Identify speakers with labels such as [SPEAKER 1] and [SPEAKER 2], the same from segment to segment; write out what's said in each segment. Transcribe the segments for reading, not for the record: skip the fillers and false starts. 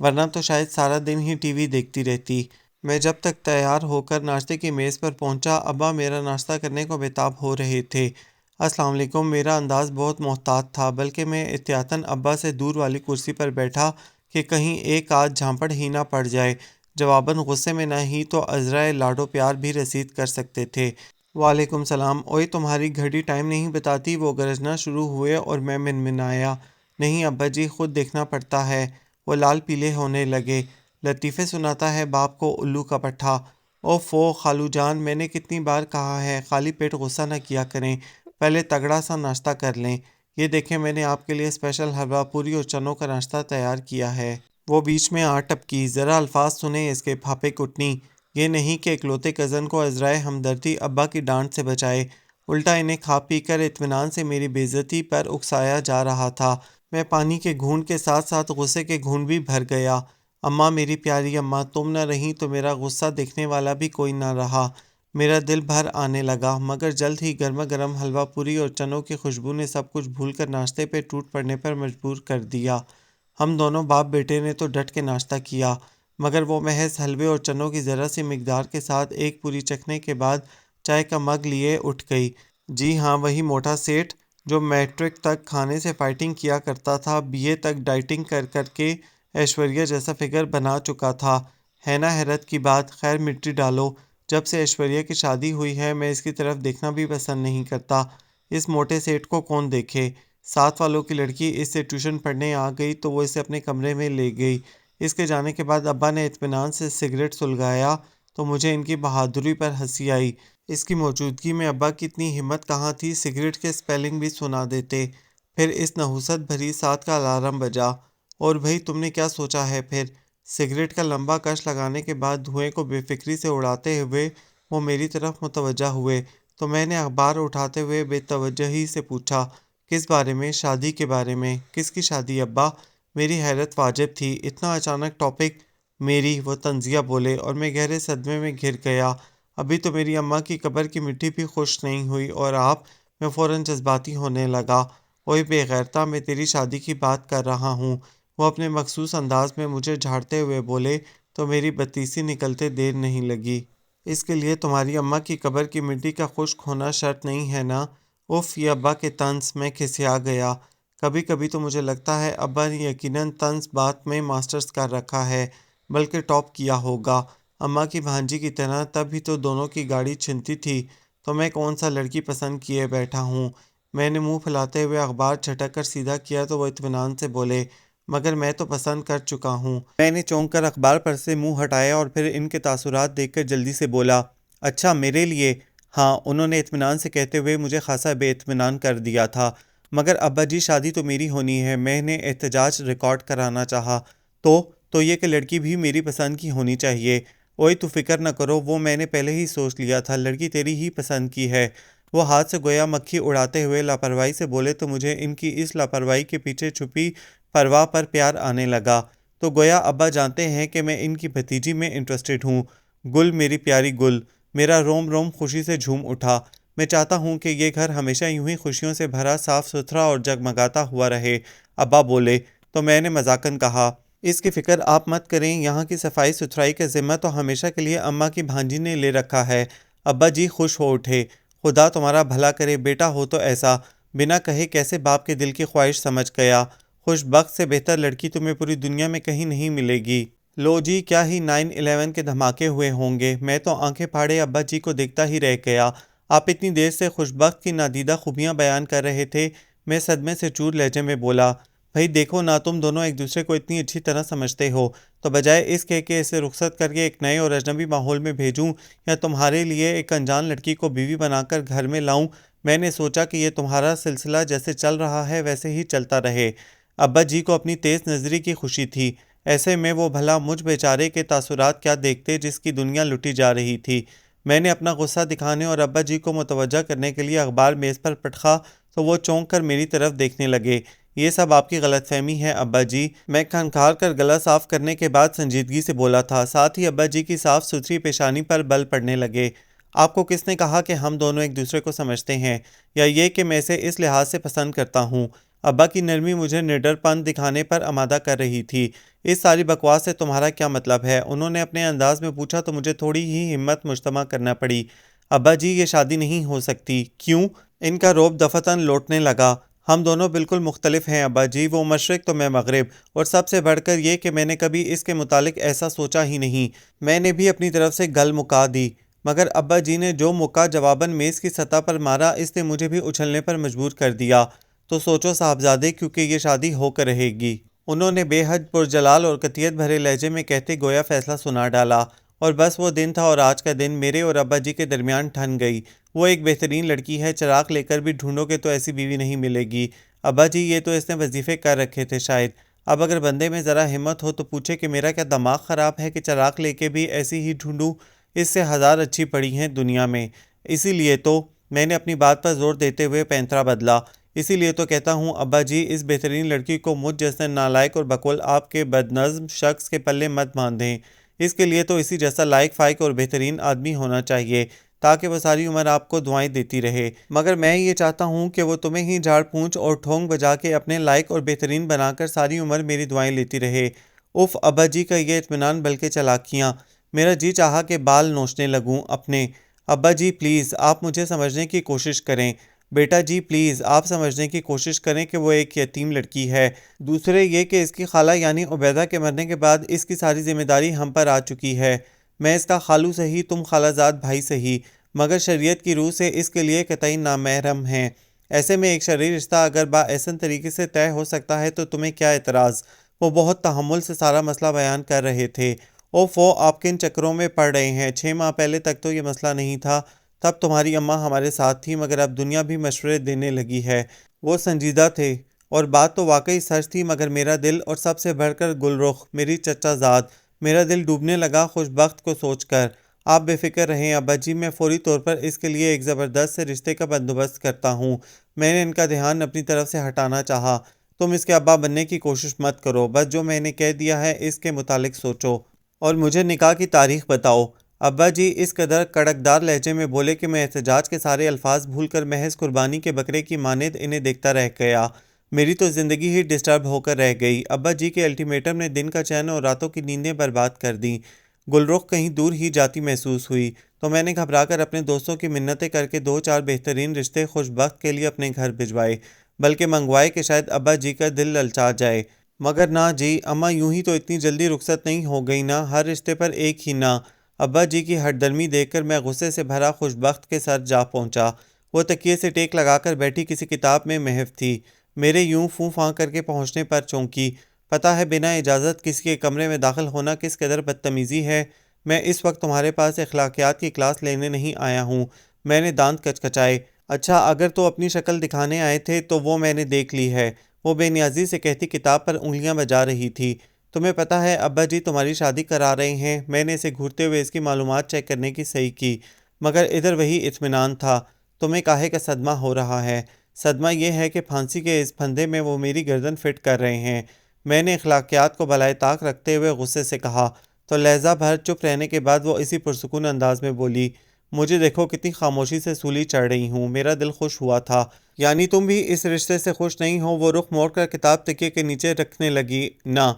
[SPEAKER 1] ورنہ تو شاید سارا دن ہی ٹی وی دیکھتی رہتی۔ میں جب تک تیار ہو کر ناشتے کی میز پر پہنچا، ابا میرا ناشتہ کرنے کو بےتاب ہو رہے تھے۔ السلام علیکم۔ میرا انداز بہت محتاط تھا، بلکہ میں احتیاطاً ابا سے دور والی کرسی پر بیٹھا کہ کہیں ایک آدھ جھانپڑ ہی نہ پڑ جائے۔ جواباً غصے میں نہ ہی تو عذرائے لاڈ و پیار بھی رسید کر سکتے تھے۔ وعلیکم السلام۔ اوئے تمہاری گھڑی ٹائم نہیں بتاتی؟ وہ گرجنا شروع ہوئے اور میں منمنایا، نہیں ابا جی، خود دیکھنا پڑتا ہے۔ وہ لال پیلے ہونے لگے۔ لطیفے سناتا ہے باپ کو الو کا پٹھا۔ اوفو خالو جان، میں نے کتنی بار کہا ہے خالی پیٹ غصہ نہ کیا کریں، پہلے تگڑا سا ناشتہ کر لیں۔ یہ دیکھیں میں نے آپ کے لیے اسپیشل حلوہ پوری اور چنوں کا ناشتہ تیار کیا ہے۔ وہ بیچ میں ٹپکی، ذرا الفاظ سنیں اس کے پھاپے کٹنی۔ یہ نہیں کہ اکلوتے کزن کو عذرائے ہمدردی ابا کی ڈانٹ سے بچائے، الٹا انہیں کھا پی کر اطمینان سے میری بے عزتی پر اکسایا جا رہا تھا۔ میں پانی کے گھونٹ کے ساتھ ساتھ غصے کے گھونٹ بھی بھر گیا۔ اماں، میری پیاری اماں، تم نہ رہیں تو میرا غصہ دیکھنے والا بھی کوئی نہ رہا۔ میرا دل بھر آنے لگا، مگر جلد ہی گرما گرم حلوہ پوری اور چنوں کی خوشبو نے سب کچھ بھول کر ناشتے پہ ٹوٹ پڑنے پر مجبور کر دیا۔ ہم دونوں باپ بیٹے نے تو ڈٹ کے ناشتہ کیا، مگر وہ محض حلوے اور چنوں کی ذرا سی مقدار کے ساتھ ایک پوری چکھنے کے بعد چائے کا مگ لیے اٹھ گئی۔ جی ہاں، وہی موٹا سیٹھ جو میٹرک تک کھانے سے فائٹنگ کیا کرتا تھا، بی اے تک ڈائٹنگ کر کر کے ایشوریا جیسا فگر بنا چکا تھا۔ ہے نا حیرت کی بات؟ خیر مٹی ڈالو، جب سے ایشوریا کی شادی ہوئی ہے میں اس کی طرف دیکھنا بھی پسند نہیں کرتا۔ اس موٹے سیٹھ کو کون دیکھے؟ ساتھ والوں کی لڑکی اس سے ٹیوشن پڑھنے آ گئی تو وہ اسے اپنے کمرے میں لے گئی۔ اس کے جانے کے بعد ابا نے اطمینان سے سگریٹ سلگایا تو مجھے ان کی بہادری پر ہنسی آئی۔ اس کی موجودگی میں ابا کی اتنی ہمت کہاں تھی، سگریٹ کے سپیلنگ بھی سنا دیتے۔ پھر اس نحوست بھری 7 کا الارم بجا۔ اور بھئی تم نے کیا سوچا ہے پھر؟ سگریٹ کا لمبا کش لگانے کے بعد دھوئیں کو بے فکری سے اڑاتے ہوئے وہ میری طرف متوجہ ہوئے تو میں نے اخبار اٹھاتے ہوئے بے توجہی سے پوچھا، کس بارے میں؟ شادی کے بارے میں۔ کس کی شادی ابا؟ میری حیرت واجب تھی، اتنا اچانک ٹاپک؟ میری، وہ طنزیہ بولے اور میں گہرے صدمے میں گر گیا۔ ابھی تو میری اماں کی قبر کی مٹی بھی خشک نہیں ہوئی اور آپ؟ میں فوراً جذباتی ہونے لگا۔ اوئے بے غیرتا، میں تیری شادی کی بات کر رہا ہوں۔ وہ اپنے مخصوص انداز میں مجھے جھاڑتے ہوئے بولے تو میری بتیسی نکلتے دیر نہیں لگی۔ اس کے لیے تمہاری اماں کی قبر کی مٹی کا خشک ہونا شرط نہیں ہے نا؟ اف، یہ ابا کے طنز! میں کھسیا گیا۔ کبھی کبھی تو مجھے لگتا ہے ابا نے یقیناً طنز بات میں ماسٹرز کر رکھا ہے، بلکہ ٹاپ کیا ہوگا۔ اماں کی بھانجی کی طرح تب بھی تو دونوں کی گاڑی چھنتی تھی، تو میں کون سا لڑکی پسند کیے بیٹھا ہوں؟ میں نے منہ پھلاتے ہوئے اخبار جھٹک کر سیدھا کیا تو وہ اطمینان سے بولے، مگر میں تو پسند کر چکا ہوں۔ میں نے چونک کر اخبار پر سے منہ ہٹایا اور پھر ان کے تاثرات دیکھ کر جلدی سے بولا، اچھا میرے لیے؟ ہاں، انہوں نے اطمینان سے کہتے ہوئے مجھے خاصا بے اطمینان کر دیا تھا۔ مگر ابا جی، شادی تو میری ہونی ہے۔ میں نے احتجاج ریکارڈ کرانا چاہا۔ تو یہ کہ لڑکی بھی میری پسند کی ہونی چاہیے۔ اوئے تو فکر نہ کرو، وہ میں نے پہلے ہی سوچ لیا تھا، لڑکی تیری ہی پسند کی ہے۔ وہ ہاتھ سے گویا مکھی اڑاتے ہوئے لاپرواہی سے بولے تو مجھے ان کی اس لاپرواہی کے پیچھے چھپی پرواہ پر پیار آنے لگا۔ تو گویا ابا جانتے ہیں کہ میں ان کی بھتیجی میں انٹرسٹڈ ہوں۔ گل، میری پیاری گل! میرا روم روم خوشی سے جھوم اٹھا۔ میں چاہتا ہوں کہ یہ گھر ہمیشہ یوں ہی خوشیوں سے بھرا، صاف ستھرا اور جگمگاتا ہوا رہے۔ ابا بولے تو میں نے مذاقاً کہا، اس کی فکر آپ مت کریں، یہاں کی صفائی ستھرائی کا ذمہ تو ہمیشہ کے لیے اماں کی بھانجی نے لے رکھا ہے۔ ابا جی خوش ہو اٹھے، خدا تمہارا بھلا کرے، بیٹا ہو تو ایسا۔ بنا کہے کیسے باپ کے دل کی خواہش سمجھ گیا۔ خوش بخت سے بہتر لڑکی تمہیں پوری دنیا میں کہیں نہیں ملے گی۔ لو جی، کیا ہی 9/11 کے دھماکے ہوئے ہوں گے، میں تو آنکھیں پھاڑے ابا جی کو دیکھتا ہی رہ گیا۔ آپ اتنی دیر سے خوش بخت کی نادیدہ خوبیاں بیان کر رہے تھے۔ میں صدمے سے چور لہجے میں بولا، بھئی دیکھو نا، تم دونوں ایک دوسرے کو اتنی اچھی طرح سمجھتے ہو، تو بجائے اس کہ اسے رخصت کر کے ایک نئے اور اجنبی ماحول میں بھیجوں یا تمہارے لیے ایک انجان لڑکی کو بیوی بنا کر گھر میں لاؤں، میں نے سوچا کہ یہ تمہارا سلسلہ جیسے چل رہا ہے ویسے ہی چلتا رہے۔ ابا جی کو اپنی تیز نظری کی خوشی تھی، ایسے میں وہ بھلا مجھ بیچارے کے تاثرات کیا دیکھتے جس کی دنیا لٹی جا رہی تھی۔ میں نے اپنا غصہ دکھانے اور ابا جی کو متوجہ کرنے کے لیے اخبار میز پر پٹخا تو وہ چونک کر میری طرف دیکھنے لگے۔ یہ سب آپ کی غلط فہمی ہے ابا جی، میں کھنکھار کر گلا صاف کرنے کے بعد سنجیدگی سے بولا تھا، ساتھ ہی ابا جی کی صاف ستھری پیشانی پر بل پڑنے لگے۔ آپ کو کس نے کہا کہ ہم دونوں ایک دوسرے کو سمجھتے ہیں، یا یہ کہ میں اسے اس لحاظ سے پسند کرتا ہوں؟ ابا کی نرمی مجھے نڈر پن دکھانے پر آمادہ کر رہی تھی۔ اس ساری بکواس سے تمہارا کیا مطلب ہے؟ انہوں نے اپنے انداز میں پوچھا تو مجھے تھوڑی ہی ہمت مجتمع کرنا پڑی۔ ابا جی یہ شادی نہیں ہو سکتی۔ کیوں؟ ان کا رعب دفعتاً لوٹنے لگا۔ ہم دونوں بالکل مختلف ہیں ابا جی، وہ مشرق تو میں مغرب، اور سب سے بڑھ کر یہ کہ میں نے کبھی اس کے متعلق ایسا سوچا ہی نہیں۔ میں نے بھی اپنی طرف سے گل مکا دی، مگر ابا جی نے جو مکہ جواباً میز کی سطح پر مارا اس نے مجھے بھی اچھلنے پر مجبور کر دیا۔ تو سوچو صاحبزادے، کیونکہ یہ شادی ہو کر رہے گی، انہوں نے بے حد پرجلال اور قطعیت بھرے لہجے میں کہتے گویا فیصلہ سنا ڈالا۔ اور بس وہ دن تھا اور آج کا دن میرے اور ابا جی کے درمیان ٹھن گئی۔ وہ ایک بہترین لڑکی ہے، چراغ لے کر بھی ڈھونڈو گے تو ایسی بیوی نہیں ملے گی۔ ابا جی یہ تو اس نے وظیفے کر رکھے تھے شاید، اب اگر بندے میں ذرا ہمت ہو تو پوچھے کہ میرا کیا دماغ خراب ہے کہ چراغ لے کے بھی ایسی ہی ڈھونڈوں؟ اس سے ہزار اچھی پڑی ہیں دنیا میں۔ اسی لیے تو میں نے اپنی بات پر زور دیتے ہوئے پینترا بدلا، اسی لیے تو کہتا ہوں ابا جی، اس بہترین لڑکی کو مجھ جیسے نالائق اور بقول آپ کے بدنظم شخص کے پلے مت باندھیں۔ اس کے لیے تو اسی جیسا لائق فائق اور بہترین آدمی ہونا چاہیے تاکہ وہ ساری عمر آپ کو دعائیں دیتی رہے، مگر میں یہ چاہتا ہوں کہ وہ تمہیں ہی جھاڑ پونچھ اور ٹھونگ بجا کے اپنے لائق اور بہترین بنا کر ساری عمر میری دعائیں لیتی رہے۔ اف ابا جی کا یہ اطمینان بلکہ چالاکیاں، میرا جی چاہا کہ بال نوچنے لگوں اپنے۔ ابا جی پلیز آپ مجھے سمجھنے کی کوشش کریں، بیٹا جی پلیز آپ سمجھنے کی کوشش کریں کہ وہ ایک یتیم لڑکی ہے، دوسرے یہ کہ اس کی خالہ یعنی عبیدہ کے مرنے کے بعد اس کی ساری ذمہ داری ہم پر آ چکی ہے۔ میں اس کا خالو سہی، تم خالہ زاد بھائی سہی، مگر شریعت کی روح سے اس کے لیے قطعی نامحرم ہیں۔ ایسے میں ایک شرعی رشتہ اگر با احسن طریقے سے طے ہو سکتا ہے تو تمہیں کیا اعتراض؟ وہ بہت تحمل سے سارا مسئلہ بیان کر رہے تھے۔ اوفو آپ کن چکروں میں پڑ رہے ہیں؟ 6 ماہ پہلے تک تو یہ مسئلہ نہیں تھا، تب تمہاری اماں ہمارے ساتھ تھی، مگر اب دنیا بھی مشورے دینے لگی ہے۔ وہ سنجیدہ تھے اور بات تو واقعی سچ تھی، مگر میرا دل، اور سب سے بڑھ کر گل رخ میری چچا زاد، میرا دل ڈوبنے لگا خوش بخت کو سوچ کر۔ آپ بے فکر رہیں ابا جی، میں فوری طور پر اس کے لیے ایک زبردست سے رشتے کا بندوبست کرتا ہوں۔ میں نے ان کا دھیان اپنی طرف سے ہٹانا چاہا، تم اس کے ابا بننے کی کوشش مت کرو، بس جو میں نے کہہ دیا ہے اس کے متعلق سوچو اور مجھے نکاح کی تاریخ بتاؤ۔ ابا جی اس قدر کڑکدار لہجے میں بولے کہ میں احتجاج کے سارے الفاظ بھول کر محض قربانی کے بکرے کی مانند انہیں دیکھتا رہ گیا۔ میری تو زندگی ہی ڈسٹرب ہو کر رہ گئی۔ ابا جی کے الٹیمیٹم نے دن کا چین اور راتوں کی نیندیں برباد کر دیں۔ گل رخ کہیں دور ہی جاتی محسوس ہوئی تو میں نے گھبرا کر اپنے دوستوں کی منتیں کر کے 2-4 بہترین رشتے خوش بخت کے لیے اپنے گھر بھجوائے، بلکہ منگوائے کہ شاید ابا جی کا دل للچا جائے، مگر نہ جی، اماں یوں ہی تو اتنی جلدی رخصت نہیں ہو گئی نا، ہر رشتے پر ایک ہی نہ۔ ابا جی کی ہٹ درمی دیکھ کر میں غصے سے بھرا خوش بخت کے سر جا پہنچا۔ وہ تکیے سے ٹیک لگا کر بیٹھی کسی کتاب میں محو تھی، میرے یوں فوں فاں کر کے پہنچنے پر چونکی۔ پتہ ہے بنا اجازت کسی کے کمرے میں داخل ہونا کس قدر بدتمیزی ہے؟ میں اس وقت تمہارے پاس اخلاقیات کی کلاس لینے نہیں آیا ہوں۔ میں نے دانت کچکچائے۔ اچھا اگر تو اپنی شکل دکھانے آئے تھے تو وہ میں نے دیکھ لی ہے، وہ بے نیازی سے کہتی کتاب پر انگلیاں بجا رہی تھی۔ تمہیں پتہ ہے ابا جی تمہاری شادی کرا رہے ہیں؟ میں نے اسے گھورتے ہوئے اس کی معلومات چیک کرنے کی صحیح کی، مگر ادھر وہی اطمینان تھا۔ تمہیں کاہے کا صدمہ ہو رہا ہے؟ صدمہ یہ ہے کہ پھانسی کے اس پھندے میں وہ میری گردن فٹ کر رہے ہیں۔ میں نے اخلاقیات کو بالائے طاق رکھتے ہوئے غصے سے کہا، تو لہجہ بھر چپ رہنے کے بعد وہ اسی پرسکون انداز میں بولی، مجھے دیکھو کتنی خاموشی سے سولی چڑھ رہی ہوں، میرا دل خوش ہوا تھا۔ یعنی تم بھی اس رشتے سے خوش نہیں ہو؟ وہ رخ موڑ کر کتاب تکیے کے نیچے رکھنے لگی۔ نہ،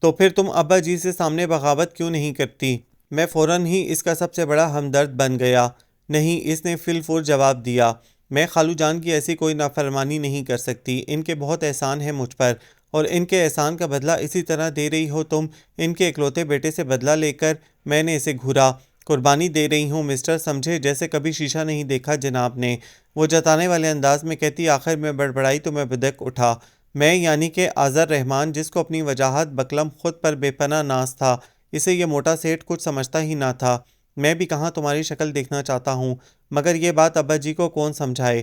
[SPEAKER 1] تو پھر تم ابا جی سے سامنے بغاوت کیوں نہیں کرتی؟ میں فوراً ہی اس کا سب سے بڑا ہمدرد بن گیا۔ نہیں، اس نے فی الفور جواب دیا، میں خالو جان کی ایسی کوئی نافرمانی نہیں کر سکتی، ان کے بہت احسان ہے مجھ پر، اور ان کے احسان کا بدلہ اسی طرح دے رہی ہو تم، ان کے اکلوتے بیٹے سے بدلہ لے کر۔ میں نے اسے گھورا، قربانی دے رہی ہوں مسٹر، سمجھے جیسے کبھی شیشہ نہیں دیکھا جناب نے، وہ جتانے والے انداز میں کہتی۔ آخر میں بڑبڑائی تو میں بدک اٹھا، میں یعنی کہ آذر رحمان، جس کو اپنی وجاہت بکلم خود پر بے پناہ ناز تھا، اسے یہ موٹا سیٹ کچھ سمجھتا ہی نہ تھا۔ میں بھی کہاں تمہاری شکل دیکھنا چاہتا ہوں، مگر یہ بات ابا جی کو کون سمجھائے؟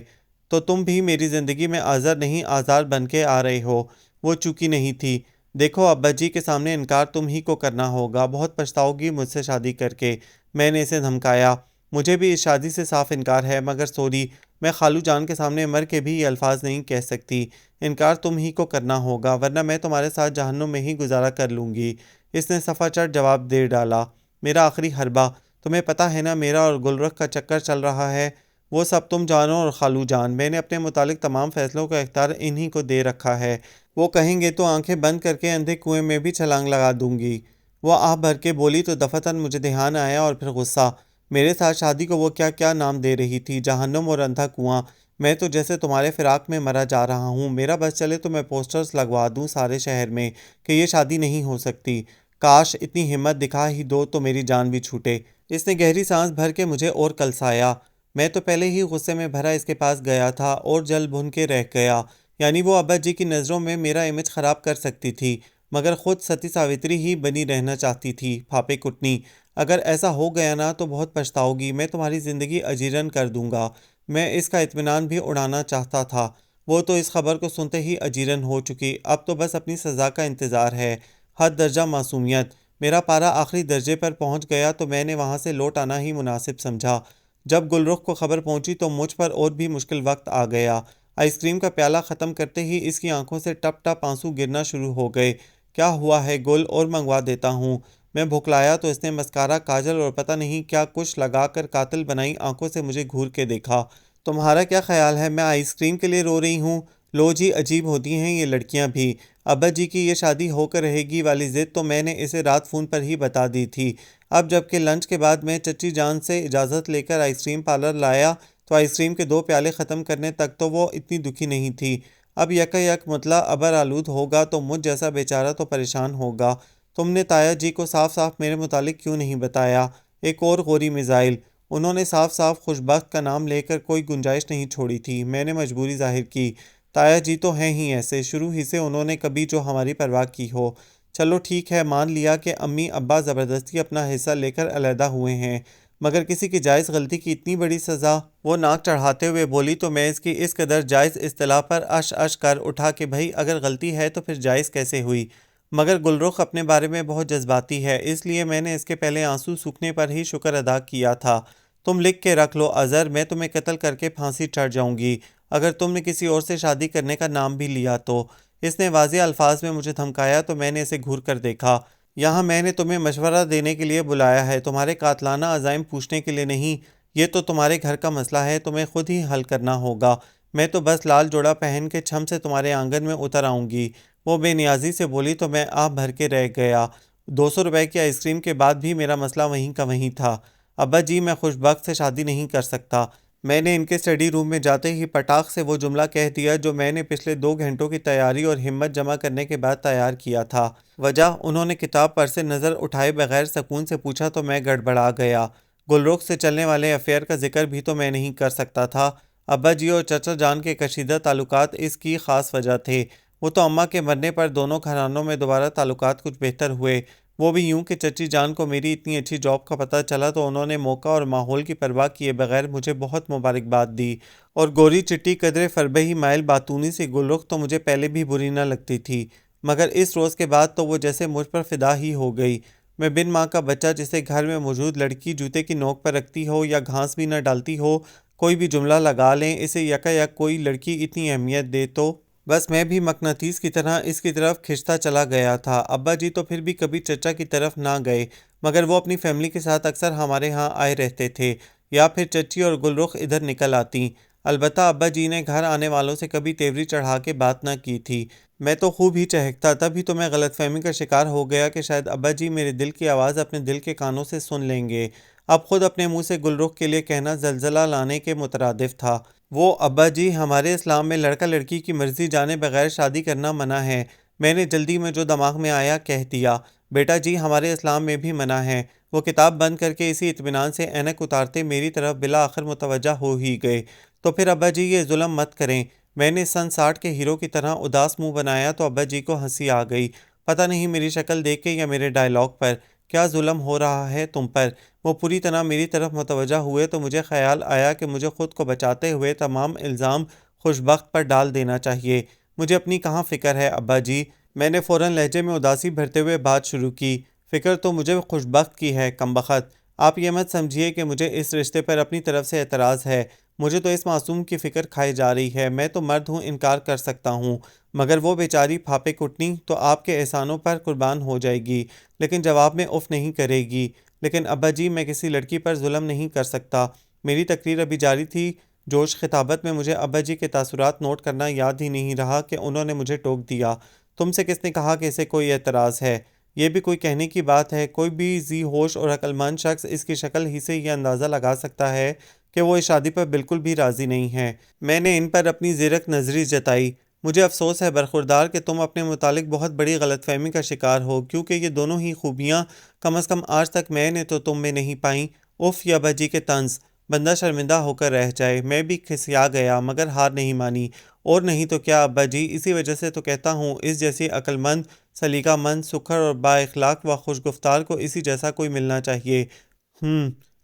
[SPEAKER 1] تو تم بھی میری زندگی میں آذر نہیں آزار بن کے آ رہے ہو۔ وہ چوکی نہیں تھی۔ دیکھو ابا جی کے سامنے انکار تم ہی کو کرنا ہوگا، بہت پچھتاؤ گی مجھ سے شادی کر کے۔ میں نے اسے دھمکایا، مجھے بھی اس شادی سے صاف انکار ہے، مگر سوری، میں خالو جان کے سامنے مر کے بھی یہ الفاظ نہیں کہہ سکتی۔ انکار تم ہی کو کرنا ہوگا، ورنہ میں تمہارے ساتھ جہنم میں ہی گزارا کر لوں گی۔ اس نے صفا چڑھ جواب دے ڈالا، میرا آخری حربہ، تمہیں پتہ ہے نا میرا اور گل رخ کا چکر چل رہا ہے، وہ سب تم جانو اور خالو جان، میں نے اپنے متعلق تمام فیصلوں کا اختیار انہی کو دے رکھا ہے۔ وہ کہیں گے تو آنکھیں بند کر کے اندھے کنویں میں بھی چھلانگ لگا دوں گی۔ وہ آہ بھر کے بولی تو دفعتاً مجھے دھیان آیا اور پھر غصہ۔ میرے ساتھ شادی کو وہ کیا کیا نام دے رہی تھی، جہنم اور اندھا کنواں۔ میں تو جیسے تمہارے فراق میں مرا جا رہا ہوں۔ میرا بس چلے تو میں پوسٹرز لگوا دوں سارے شہر میں کہ یہ شادی نہیں ہو سکتی۔ کاش اتنی ہمت دکھا ہی دو تو میری جان بھی چھوٹے۔ اس نے گہری سانس بھر کے مجھے اور کلسایا۔ میں تو پہلے ہی غصے میں بھرا اس کے پاس گیا تھا اور جل بھن کے رہ گیا۔ یعنی وہ ابا جی کی نظروں میں میرا امیج خراب کر سکتی تھی، مگر خود ستی ساوتری ہی بنی رہنا چاہتی تھی۔ پھاپے کٹنی، اگر ایسا ہو گیا نا تو بہت پچھتاؤ گی۔ میں تمہاری زندگی اجیرن کر دوں گا۔ میں اس کا اطمینان بھی اڑانا چاہتا تھا، وہ تو اس خبر کو سنتے ہی اجیرن ہو چکی۔ اب تو بس اپنی سزا کا انتظار ہے۔ حد درجہ معصومیت۔ میرا پارا آخری درجے پر پہنچ گیا تو میں نے وہاں سے لوٹ آنا ہی مناسب سمجھا۔ جب گل رخ کو خبر پہنچی تو مجھ پر اور بھی مشکل وقت آ گیا۔ آئس کریم کا پیالہ ختم کرتے ہی اس کی آنکھوں سے ٹپ ٹپ آنسو گرنا شروع ہو گئے۔ کیا ہوا ہے گل، اور منگوا دیتا ہوں۔ میں بھکلایا تو اس نے مسکارا، کاجل اور پتہ نہیں کیا کچھ لگا کر قاتل بنائی آنکھوں سے مجھے گھور کے دیکھا۔ تمہارا کیا خیال ہے میں آئس کریم کے لیے رو رہی ہوں؟ لو جی، عجیب ہوتی ہیں یہ لڑکیاں بھی۔ ابا جی کی یہ شادی ہو کر رہے گی والی ضد تو میں نے اسے رات فون پر ہی بتا دی تھی۔ اب جب کہ لنچ کے بعد میں چچی جان سے اجازت لے کر آئس کریم پارلر لایا تو آئس کریم کے 2 پیالے ختم کرنے تک تو وہ اتنی دکھی نہیں تھی۔ اب یکا یک مطلع ابر آلود ہوگا تو مجھ جیسا بیچارہ تو پریشان ہوگا۔ تم نے تایا جی کو صاف صاف میرے متعلق کیوں نہیں بتایا؟ ایک اور غوری میزائل۔ انہوں نے صاف صاف خوشبخت کا نام لے کر کوئی گنجائش نہیں چھوڑی تھی۔ میں نے مجبوری ظاہر کی۔ تایا جی تو ہیں ہی ایسے، شروع ہی سے انہوں نے کبھی جو ہماری پرواہ کی ہو۔ چلو ٹھیک ہے، مان لیا کہ امی ابا زبردستی اپنا حصہ لے کر علیحدہ ہوئے ہیں، مگر کسی کی جائز غلطی کی اتنی بڑی سزا؟ وہ ناک چڑھاتے ہوئے بولی تو میں اس کی اس قدر جائز اصطلاح پر اش اش کر اٹھا کہ بھئی اگر غلطی ہے تو پھر جائز کیسے ہوئی؟ مگر گلرخ اپنے بارے میں بہت جذباتی ہے، اس لیے میں نے اس کے پہلے آنسو سوکھنے پر ہی شکر ادا کیا تھا۔ تم لکھ کے رکھ لو اظہر، میں تمہیں قتل کر کے پھانسی چڑھ جاؤں گی اگر تم نے کسی اور سے شادی کرنے کا نام بھی لیا تو۔ اس نے واضح الفاظ میں مجھے دھمکایا تو میں نے اسے گھور کر دیکھا۔ یہاں میں نے تمہیں مشورہ دینے کے لیے بلایا ہے، تمہارے قاتلانہ عزائم پوچھنے کے لیے نہیں۔ یہ تو تمہارے گھر کا مسئلہ ہے، تمہیں خود ہی حل کرنا ہوگا۔ میں تو بس لال جوڑا پہن کے چھم سے تمہارے آنگن میں اتر آؤں گی۔ وہ بے نیازی سے بولی تو میں آہ بھر کے رہ گیا۔ 200 روپے کی آئس کریم کے بعد بھی میرا مسئلہ وہیں کا وہیں تھا۔ ابا جی، میں خوشبخت سے شادی نہیں کر سکتا۔ میں نے ان کے اسٹڈی روم میں جاتے ہی پٹاخ سے وہ جملہ کہہ دیا جو میں نے پچھلے 2 گھنٹوں کی تیاری اور ہمت جمع کرنے کے بعد تیار کیا تھا۔ وجہ؟ انہوں نے کتاب پر سے نظر اٹھائے بغیر سکون سے پوچھا تو میں گڑبڑا گیا۔ گلرخ سے چلنے والے افیئر کا ذکر بھی تو میں نہیں کر سکتا تھا۔ ابا جی اور چچا جان کے کشیدہ تعلقات اس کی خاص وجہ تھے۔ وہ تو اماں کے مرنے پر دونوں گھرانوں میں دوبارہ تعلقات کچھ بہتر ہوئے، وہ بھی یوں کہ چچی جان کو میری اتنی اچھی جاب کا پتہ چلا تو انہوں نے موقع اور ماحول کی پرواہ کیے بغیر مجھے بہت مبارکباد دی۔ اور گوری چٹی قدرے فربہ ہی مائل باتونی سی گلرخ تو مجھے پہلے بھی بری نہ لگتی تھی، مگر اس روز کے بعد تو وہ جیسے مجھ پر فدا ہی ہو گئی۔ میں بن ماں کا بچہ جسے گھر میں موجود لڑکی جوتے کی نوک پر رکھتی ہو یا گھاس بھی نہ ڈالتی ہو، کوئی بھی جملہ لگا لیں، اسے یکا یک کوئی لڑکی اتنی اہمیت دے تو بس میں بھی مقناطیس کی طرح اس کی طرف کھنچتا چلا گیا تھا۔ ابا جی تو پھر بھی کبھی چچا کی طرف نہ گئے، مگر وہ اپنی فیملی کے ساتھ اکثر ہمارے ہاں آئے رہتے تھے، یا پھر چچی اور گلرخ ادھر نکل آتی۔ البتہ ابا جی نے گھر آنے والوں سے کبھی تیوری چڑھا کے بات نہ کی تھی۔ میں تو خوب ہی چہکتا، تبھی تو میں غلط فہمی کا شکار ہو گیا کہ شاید ابا جی میرے دل کی آواز اپنے دل کے کانوں سے سن لیں گے۔ اب خود اپنے منہ سے گلرخ کے لیے کہنا زلزلہ لانے کے مترادف تھا۔ وہ ابا جی، ہمارے اسلام میں لڑکا لڑکی کی مرضی جانے بغیر شادی کرنا منع ہے۔ میں نے جلدی میں جو دماغ میں آیا کہہ دیا۔ بیٹا جی، ہمارے اسلام میں بھی منع ہے۔ وہ کتاب بند کر کے اسی اطمینان سے اینک اتارتے میری طرف بالآخر متوجہ ہو ہی گئے۔ تو پھر ابا جی یہ ظلم مت کریں۔ میں نے سن 60 کے ہیرو کی طرح اداس منہ بنایا تو ابا جی کو ہنسی آ گئی، پتہ نہیں میری شکل دیکھ کے یا میرے ڈائیلاگ پر۔ کیا ظلم ہو رہا ہے تم پر؟ وہ پوری طرح میری طرف متوجہ ہوئے تو مجھے خیال آیا کہ مجھے خود کو بچاتے ہوئے تمام الزام خوشبخت پر ڈال دینا چاہیے۔ مجھے اپنی کہاں فکر ہے ابا جی؟ میں نے فوراً لہجے میں اداسی بھرتے ہوئے بات شروع کی۔ فکر تو مجھے خوشبخت کی ہے کمبخت۔ آپ یہ مت سمجھیے کہ مجھے اس رشتے پر اپنی طرف سے اعتراض ہے، مجھے تو اس معصوم کی فکر کھائی جا رہی ہے۔ میں تو مرد ہوں، انکار کر سکتا ہوں، مگر وہ بیچاری پھاپے کٹنی تو آپ کے احسانوں پر قربان ہو جائے گی، لیکن جواب میں اف نہیں کرے گی۔ لیکن ابا جی، میں کسی لڑکی پر ظلم نہیں کر سکتا، میری تقریر ابھی جاری تھی، جوش خطابت میں مجھے ابا جی کے تاثرات نوٹ کرنا یاد ہی نہیں رہا کہ انہوں نے مجھے ٹوک دیا۔ تم سے کس نے کہا کہ اسے کوئی اعتراض ہے؟ یہ بھی کوئی کہنے کی بات ہے؟ کوئی بھی ذی ہوش اور عقل مند شخص اس کی شکل ہی سے یہ اندازہ لگا سکتا ہے کہ وہ اس شادی پر بالکل بھی راضی نہیں ہے۔ میں نے ان پر اپنی زیرک نظری جتائی۔ مجھے افسوس ہے برخوردار کہ تم اپنے متعلق بہت بڑی غلط فہمی کا شکار ہو، کیونکہ یہ دونوں ہی خوبیاں کم از کم آج تک میں نے تو تم میں نہیں پائیں۔ اف یا ابا جی کے طنز! بندہ شرمندہ ہو کر رہ جائے۔ میں بھی کھسیا گیا مگر ہار نہیں مانی۔ اور نہیں تو کیا ابا جی، اسی وجہ سے تو کہتا ہوں اس جیسی عقل مند، سلیقہ مند، سکھڑ اور با اخلاق و خوش گفتار کو اسی جیسا کوئی ملنا چاہیے۔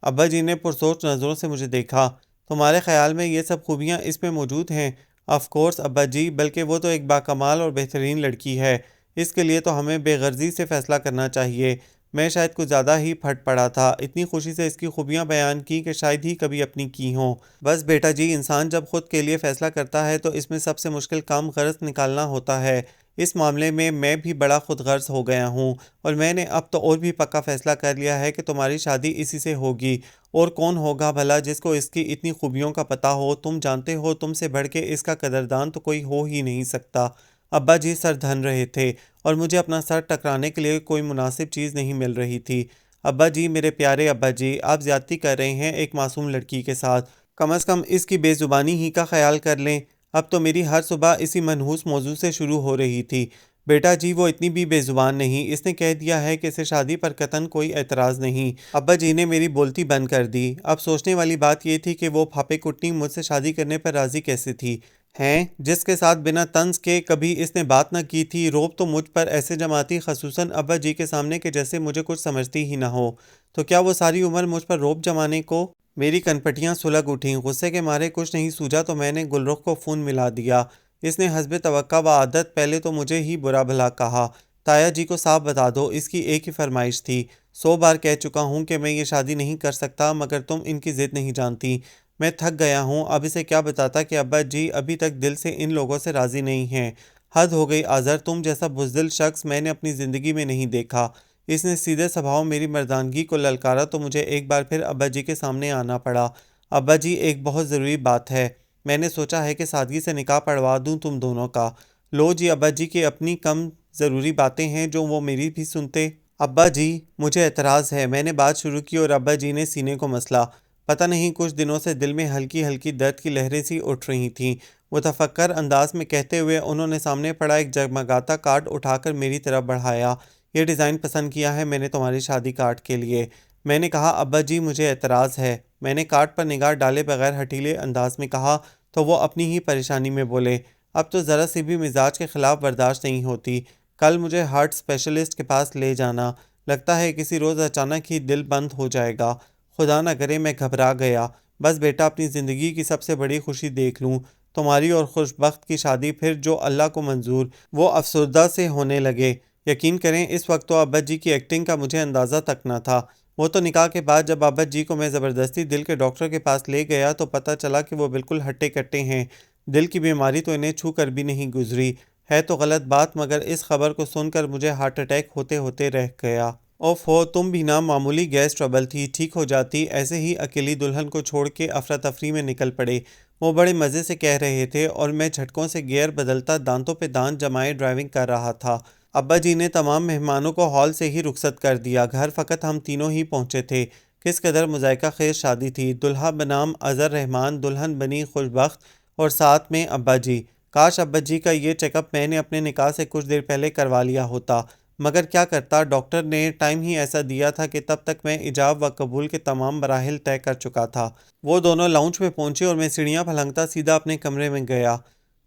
[SPEAKER 1] ابا جی نے پرسوچ نظروں سے مجھے دیکھا۔ تمہارے خیال میں یہ سب خوبیاں اس میں موجود ہیں؟ آف کورس ابا جی، بلکہ وہ تو ایک باکمال اور بہترین لڑکی ہے۔ اس کے لیے تو ہمیں بے غرضی سے فیصلہ کرنا چاہیے۔ میں شاید کچھ زیادہ ہی پھٹ پڑا تھا، اتنی خوشی سے اس کی خوبیاں بیان کی کہ شاید ہی کبھی اپنی کی ہوں۔ بس بیٹا جی، انسان جب خود کے لیے فیصلہ کرتا ہے تو اس میں سب سے مشکل کام غرض نکالنا ہوتا ہے۔ اس معاملے میں بھی بڑا خود غرض ہو گیا ہوں، اور میں نے اب تو اور بھی پکا فیصلہ کر لیا ہے کہ تمہاری شادی اسی سے ہوگی۔ اور کون ہوگا بھلا جس کو اس کی اتنی خوبیوں کا پتہ ہو؟ تم جانتے ہو تم سے بڑھ کے اس کا قدردان تو کوئی ہو ہی نہیں سکتا۔ ابا جی سر دھن رہے تھے اور مجھے اپنا سر ٹکرانے کے لیے کوئی مناسب چیز نہیں مل رہی تھی۔ ابا جی، میرے پیارے ابا جی، آپ زیادتی کر رہے ہیں ایک معصوم لڑکی کے ساتھ۔ کم از کم اس کی بے زبانی ہی کا خیال کر لیں۔ اب تو میری ہر صبح اسی منحوس موضوع سے شروع ہو رہی تھی۔ بیٹا جی، وہ اتنی بھی بے زبان نہیں، اس نے کہہ دیا ہے کہ اسے شادی پر قطعاً کوئی اعتراض نہیں۔ ابا جی نے میری بولتی بند کر دی۔ اب سوچنے والی بات یہ تھی کہ وہ پھاپے کٹنی مجھ سے شادی کرنے پر راضی کیسے تھی؟ ہیں جس کے ساتھ بنا طنز کے کبھی اس نے بات نہ کی تھی، روب تو مجھ پر ایسے جماتی، خصوصاً ابا جی کے سامنے، کہ جیسے مجھے کچھ سمجھتی ہی نہ ہو۔ تو کیا وہ ساری عمر مجھ پر روب جمانے کو؟ میری کنپٹیاں سلگ اٹھیں۔ غصے کے مارے کچھ نہیں سوجا تو میں نے گل رخ کو فون ملا دیا۔ اس نے حسب توقع و عادت پہلے تو مجھے ہی برا بھلا کہا۔ تایا جی کو صاف بتا دو، اس کی ایک ہی فرمائش تھی۔ 100 بار کہہ چکا ہوں کہ میں یہ شادی نہیں کر سکتا، مگر تم ان کی ضد نہیں جانتی۔ میں تھک گیا ہوں، اب اسے کیا بتاتا کہ ابا جی ابھی تک دل سے ان لوگوں سے راضی نہیں ہیں۔ حد ہو گئی آذر، تم جیسا بزدل شخص میں نے اپنی زندگی میں نہیں دیکھا۔ اس نے سیدھے سبھاؤ میری مردانگی کو للکارا تو مجھے ایک بار پھر ابا جی کے سامنے آنا پڑا۔ ابا جی، ایک بہت ضروری بات ہے۔ میں نے سوچا ہے کہ سادگی سے نکاح پڑھوا دوں تم دونوں کا۔ لو جی، ابا جی کی اپنی کم ضروری باتیں ہیں جو وہ میری بھی سنتے۔ ابا جی، مجھے اعتراض ہے۔ میں نے بات شروع کی اور ابا جی نے سینے کو مسلا۔ پتہ نہیں کچھ دنوں سے دل میں ہلکی ہلکی درد کی لہریں سی اٹھ رہی تھیں۔ متفکر انداز میں کہتے ہوئے انہوں نے سامنے پڑا ایک جگمگاتا کارڈ اٹھا کر میری طرف بڑھایا۔ یہ ڈیزائن پسند کیا ہے میں نے تمہاری شادی کارڈ کے لیے۔ میں نے کہا ابا جی، مجھے اعتراض ہے۔ میں نے کارڈ پر نگاہ ڈالے بغیر ہٹیلے انداز میں کہا تو وہ اپنی ہی پریشانی میں بولے، اب تو ذرا سی بھی مزاج کے خلاف برداشت نہیں ہوتی۔ کل مجھے ہارٹ اسپیشلسٹ کے پاس لے جانا۔ لگتا ہے کسی روز اچانک ہی دل بند ہو جائے گا۔ خدا نہ کرے، میں گھبرا گیا۔ بس بیٹا، اپنی زندگی کی سب سے بڑی خوشی دیکھ لوں، تمہاری اور خوش بخت کی شادی، پھر جو اللہ کو منظور۔ وہ افسردہ سے ہونے لگے۔ یقین کریں اس وقت تو ابا جی کی ایکٹنگ کا مجھے اندازہ تک نہ تھا۔ وہ تو نکاح کے بعد جب ابا جی کو میں زبردستی دل کے ڈاکٹر کے پاس لے گیا تو پتہ چلا کہ وہ بالکل ہٹے کٹے ہیں۔ دل کی بیماری تو انہیں چھو کر بھی نہیں گزری۔ ہے تو غلط بات، مگر اس خبر کو سن کر مجھے ہارٹ اٹیک ہوتے ہوتے رہ گیا۔ اوف ہو، تم بھی نہ معمولی گیس ٹربل تھی، ٹھیک ہو جاتی۔ ایسے ہی اکیلی دلہن کو چھوڑ کے افراتفری میں نکل پڑے۔ وہ بڑے مزے سے کہہ رہے تھے اور میں جھٹکوں سے گیئر بدلتا دانتوں پہ دانت جمائے ڈرائیونگ کر رہا تھا۔ ابا جی نے تمام مہمانوں کو ہال سے ہی رخصت کر دیا۔ گھر فقط ہم تینوں ہی پہنچے تھے۔ کس قدر مذائقہ خیز شادی تھی۔ دلہا بنام اظہر رحمان، دلہن بنی خوش بخت، اور ساتھ میں ابا جی۔ کاش ابا جی کا یہ چیک اپ میں نے اپنے نکاح سے کچھ دیر پہلے کروا لیا ہوتا، مگر کیا کرتا، ڈاکٹر نے ٹائم ہی ایسا دیا تھا کہ تب تک میں ایجاب و قبول کے تمام مراحل طے کر چکا تھا۔ وہ دونوں لاؤنج میں پہنچے اور میں سیڑھیاں پھلنگتا سیدھا اپنے کمرے میں گیا۔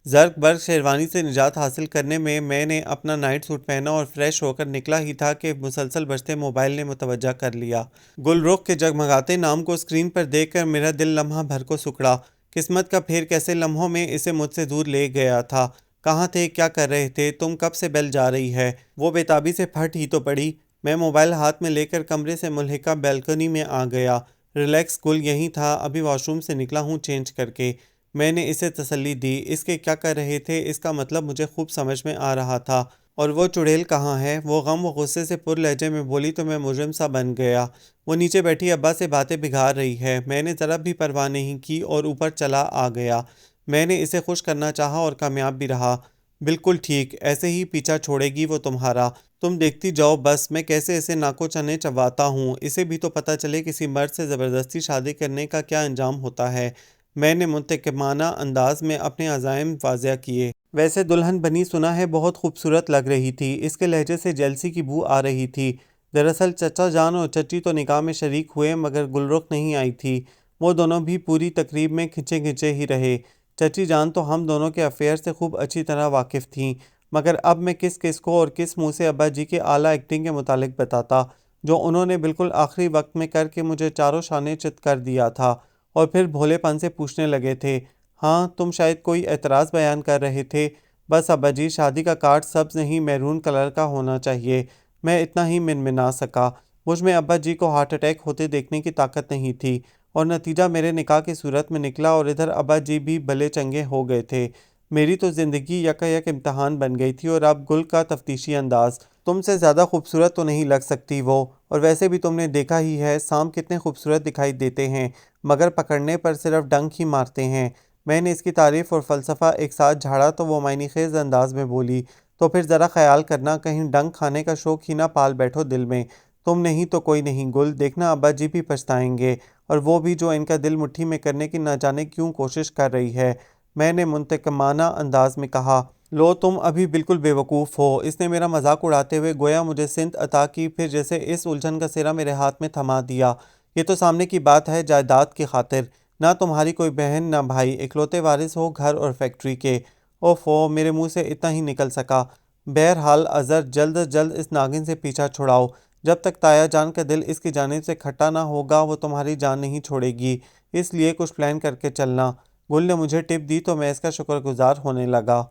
[SPEAKER 1] زرق برق شیروانی سے نجات حاصل کرنے میں نے اپنا نائٹ سوٹ پہنا اور فریش ہو کر نکلا ہی تھا کہ مسلسل بجتے موبائل نے متوجہ کر لیا۔ گل رخ کے جگمگاتے نام کو اسکرین پر دیکھ کر میرا دل لمحہ بھر کو سکڑا۔ قسمت کا پھیر کیسے لمحوں میں اسے مجھ سے دور لے گیا تھا۔ کہاں تھے، کیا کر رہے تھے تم، کب سے بیل جا رہی ہے؟ وہ بےتابی سے پھٹ ہی تو پڑی۔ میں موبائل ہاتھ میں لے کر کمرے سے ملحقہ بیلکنی میں آ گیا۔ ریلیکس، گل یہیں تھا، ابھی واش روم سے نکلا ہوں چینج کر کے۔ میں نے اسے تسلی دی۔ اس کے کیا کر رہے تھے اس کا مطلب مجھے خوب سمجھ میں آ رہا تھا، اور وہ چڑیل کہاں ہے؟ وہ غم و غصے سے پر لہجے میں بولی تو میں مجرم سا بن گیا۔ وہ نیچے بیٹھی ابا سے باتیں بگاڑ رہی ہے۔ میں نے ذرا بھی پرواہ نہیں کی اور اوپر چلا آ گیا۔ میں نے اسے خوش کرنا چاہا اور کامیاب بھی رہا۔ بالکل ٹھیک، ایسے ہی پیچھا چھوڑے گی وہ تمہارا۔ تم دیکھتی جاؤ بس میں کیسے اسے ناکو چنے چباتا ہوں۔ اسے بھی تو پتہ چلے کسی مرد سے زبردستی شادی کرنے کا کیا انجام ہوتا ہے۔ میں نے منتقمانہ انداز میں اپنے عزائم واضح کیے۔ ویسے دلہن بنی سنا ہے بہت خوبصورت لگ رہی تھی۔ اس کے لہجے سے جیلسی کی بو آ رہی تھی۔ دراصل چچا جان اور چچی تو نکاح میں شریک ہوئے مگر گل رخ نہیں آئی تھی۔ وہ دونوں بھی پوری تقریب میں کھنچے کھنچے ہی رہے۔ چچی جان تو ہم دونوں کے افیئر سے خوب اچھی طرح واقف تھیں، مگر اب میں کس کو اور کس منہ سے ابا جی کے اعلیٰ ایکٹنگ کے متعلق بتاتا، جو انہوں نے بالکل آخری وقت میں کر کے مجھے چاروں شانے چت کر دیا تھا۔ اور پھر بھولے پن سے پوچھنے لگے تھے، ہاں تم شاید کوئی اعتراض بیان کر رہے تھے؟ بس ابا جی، شادی کا کارڈ سبز نہیں میرون کلر کا ہونا چاہیے۔ میں اتنا ہی منمنا سکا۔ مجھ میں ابا جی کو ہارٹ اٹیک ہوتے دیکھنے کی طاقت نہیں تھی، اور نتیجہ میرے نکاح کی صورت میں نکلا، اور ادھر ابا جی بھی بھلے چنگے ہو گئے تھے۔ میری تو زندگی یکا یک امتحان بن گئی تھی، اور اب گل کا تفتیشی انداز۔ تم سے زیادہ خوبصورت تو نہیں لگ سکتی وہ، اور ویسے بھی تم نے دیکھا ہی ہے سانپ کتنے خوبصورت دکھائی دیتے ہیں، مگر پکڑنے پر صرف ڈنک ہی مارتے ہیں۔ میں نے اس کی تعریف اور فلسفہ ایک ساتھ جھاڑا تو وہ معنی خیز انداز میں بولی، تو پھر ذرا خیال کرنا کہیں ڈنک کھانے کا شوق ہی نہ پال بیٹھو دل میں۔ تم نہیں تو کوئی نہیں گل، دیکھنا ابا جی بھی پچھتائیں گے، اور وہ بھی جو ان کا دل مٹھی میں کرنے کی نہ جانے کیوں کوشش کر رہی ہے۔ میں نے منتقمانہ انداز میں کہا، لو تم ابھی بالکل بے وقوف ہو۔ اس نے میرا مذاق اڑاتے ہوئے گویا مجھے سنت عطا کی، پھر جیسے اس الجھن کا سرا میرے ہاتھ میں تھما دیا۔ یہ تو سامنے کی بات ہے جائیداد کی خاطر، نہ تمہاری کوئی بہن نہ بھائی، اکلوتے وارث ہو گھر اور فیکٹری کے۔ اوفو، میرے منہ سے اتنا ہی نکل سکا۔ بہرحال اظہر، جلد از جلد اس ناگن سے پیچھا چھڑاؤ۔ جب تک تایا جان کا دل اس کی جانب سے کھٹا نہ ہوگا وہ تمہاری جان نہیں چھوڑے گی، اس لیے کچھ پلان کر کے چلنا۔ گل نے مجھے ٹپ دی تو میں اس کا شکر گزار ہونے لگا۔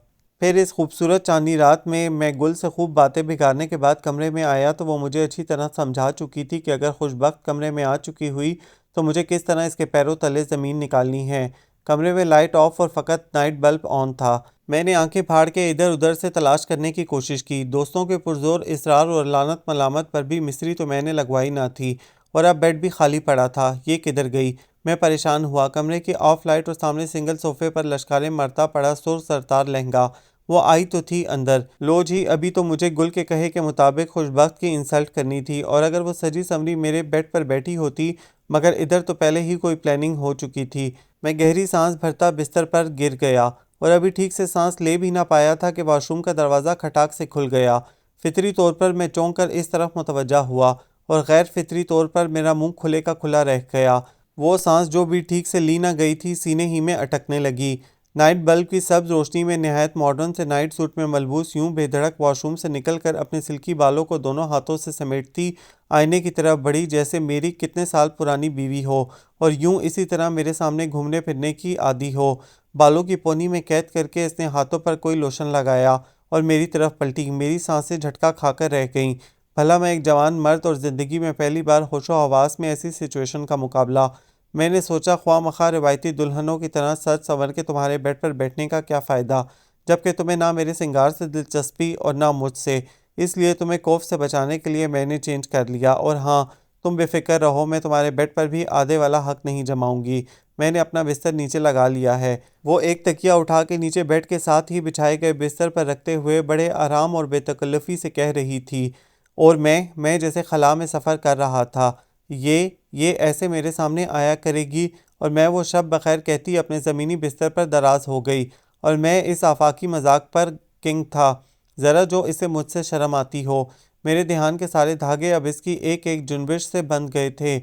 [SPEAKER 1] پھر اس خوبصورت چاندنی رات میں گل سے خوب باتیں بگاڑنے کے بعد کمرے میں آیا تو وہ مجھے اچھی طرح سمجھا چکی تھی کہ اگر خوش بخت کمرے میں آ چکی ہوئی تو مجھے کس طرح اس کے پیروں تلے زمین نکالنی ہے۔ کمرے میں لائٹ آف اور فقط نائٹ بلب آن تھا۔ میں نے آنکھیں پھاڑ کے ادھر ادھر سے تلاش کرنے کی کوشش کی۔ دوستوں کے پرزور اصرار اور لعنت ملامت پر بھی مصری تو میں نے لگوائی نہ تھی، اور اب بیڈ بھی خالی پڑا تھا۔ یہ کدھر گئی؟ میں پریشان ہوا۔ کمرے کی آف لائٹ اور سامنے سنگل صوفے پر لشکارے مرتا پڑا سر سرتار لہنگا۔ وہ آئی تو تھی اندر۔ لو جی، ابھی تو مجھے گل کے کہے کے مطابق خوش بخت کی انسلٹ کرنی تھی، اور اگر وہ سجی سمری میرے بیڈ پر بیٹھی ہوتی، مگر ادھر تو پہلے ہی کوئی پلاننگ ہو چکی تھی۔ میں گہری سانس بھرتا بستر پر گر گیا، اور ابھی ٹھیک سے سانس لے بھی نہ پایا تھا کہ واش روم کا دروازہ کھٹاک سے کھل گیا۔ فطری طور پر میں چونک کر اس طرف متوجہ ہوا، اور غیر فطری طور پر میرا منہ کھلے کا کھلا رہ گیا۔ وہ سانس جو بھی ٹھیک سے لی نہ گئی تھی سینے ہی میں اٹکنے لگی۔ نائٹ بلب کی سبز روشنی میں نہایت ماڈرن سے نائٹ سوٹ میں ملبوس یوں بے دھڑک واش روم سے نکل کر اپنے سلکی بالوں کو دونوں ہاتھوں سے سمیٹتی آئینے کی طرف بڑھی جیسے میری کتنے سال پرانی بیوی ہو، اور یوں اسی طرح میرے سامنے گھومنے پھرنے کی عادی ہو۔ بالوں کی پونی میں قید کر کے اس نے ہاتھوں پر کوئی لوشن لگایا اور میری طرف پلٹی۔ میری سانسیں جھٹکا کھا کر رہ گئیں۔ بھلا میں ایک جوان مرد اور زندگی میں پہلی بار ہوش و حواس میں ایسی سچویشن کا مقابلہ۔ میں نے سوچا خواہ مخواہ روایتی دلہنوں کی طرح سج سنور کے تمہارے بیڈ پر بیٹھنے کا کیا فائدہ، جبکہ تمہیں نہ میرے سنگار سے دلچسپی اور نہ مجھ سے۔ اس لیے تمہیں کوف سے بچانے کے لیے میں نے چینج کر لیا، اور ہاں تم بے فکر رہو، میں تمہارے بیڈ پر بھی آدھے والا حق نہیں جماؤں گی۔ میں نے اپنا بستر نیچے لگا لیا ہے۔ وہ ایک تکیہ اٹھا کے نیچے بیڈ کے ساتھ ہی بچھائے گئے بستر پر رکھتے ہوئے بڑے آرام اور بے تکلفی سے کہہ رہی تھی، اور میں جیسے خلا میں سفر کر رہا تھا، یہ ایسے میرے سامنے آیا کرے گی، اور میں وہ شب بخیر کہتی اپنے زمینی بستر پر دراز ہو گئی، اور میں اس آفاقی مذاق پر کنگ تھا۔ ذرا جو اسے مجھ سے شرم آتی ہو۔ میرے دھیان کے سارے دھاگے اب اس کی ایک ایک جنبش سے بندھ گئے تھے۔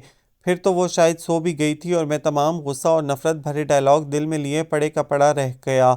[SPEAKER 1] پھر تو وہ شاید سو بھی گئی تھی، اور میں تمام غصہ اور نفرت بھرے ڈائلاگ دل میں لیے پڑے کا پڑا رہ گیا۔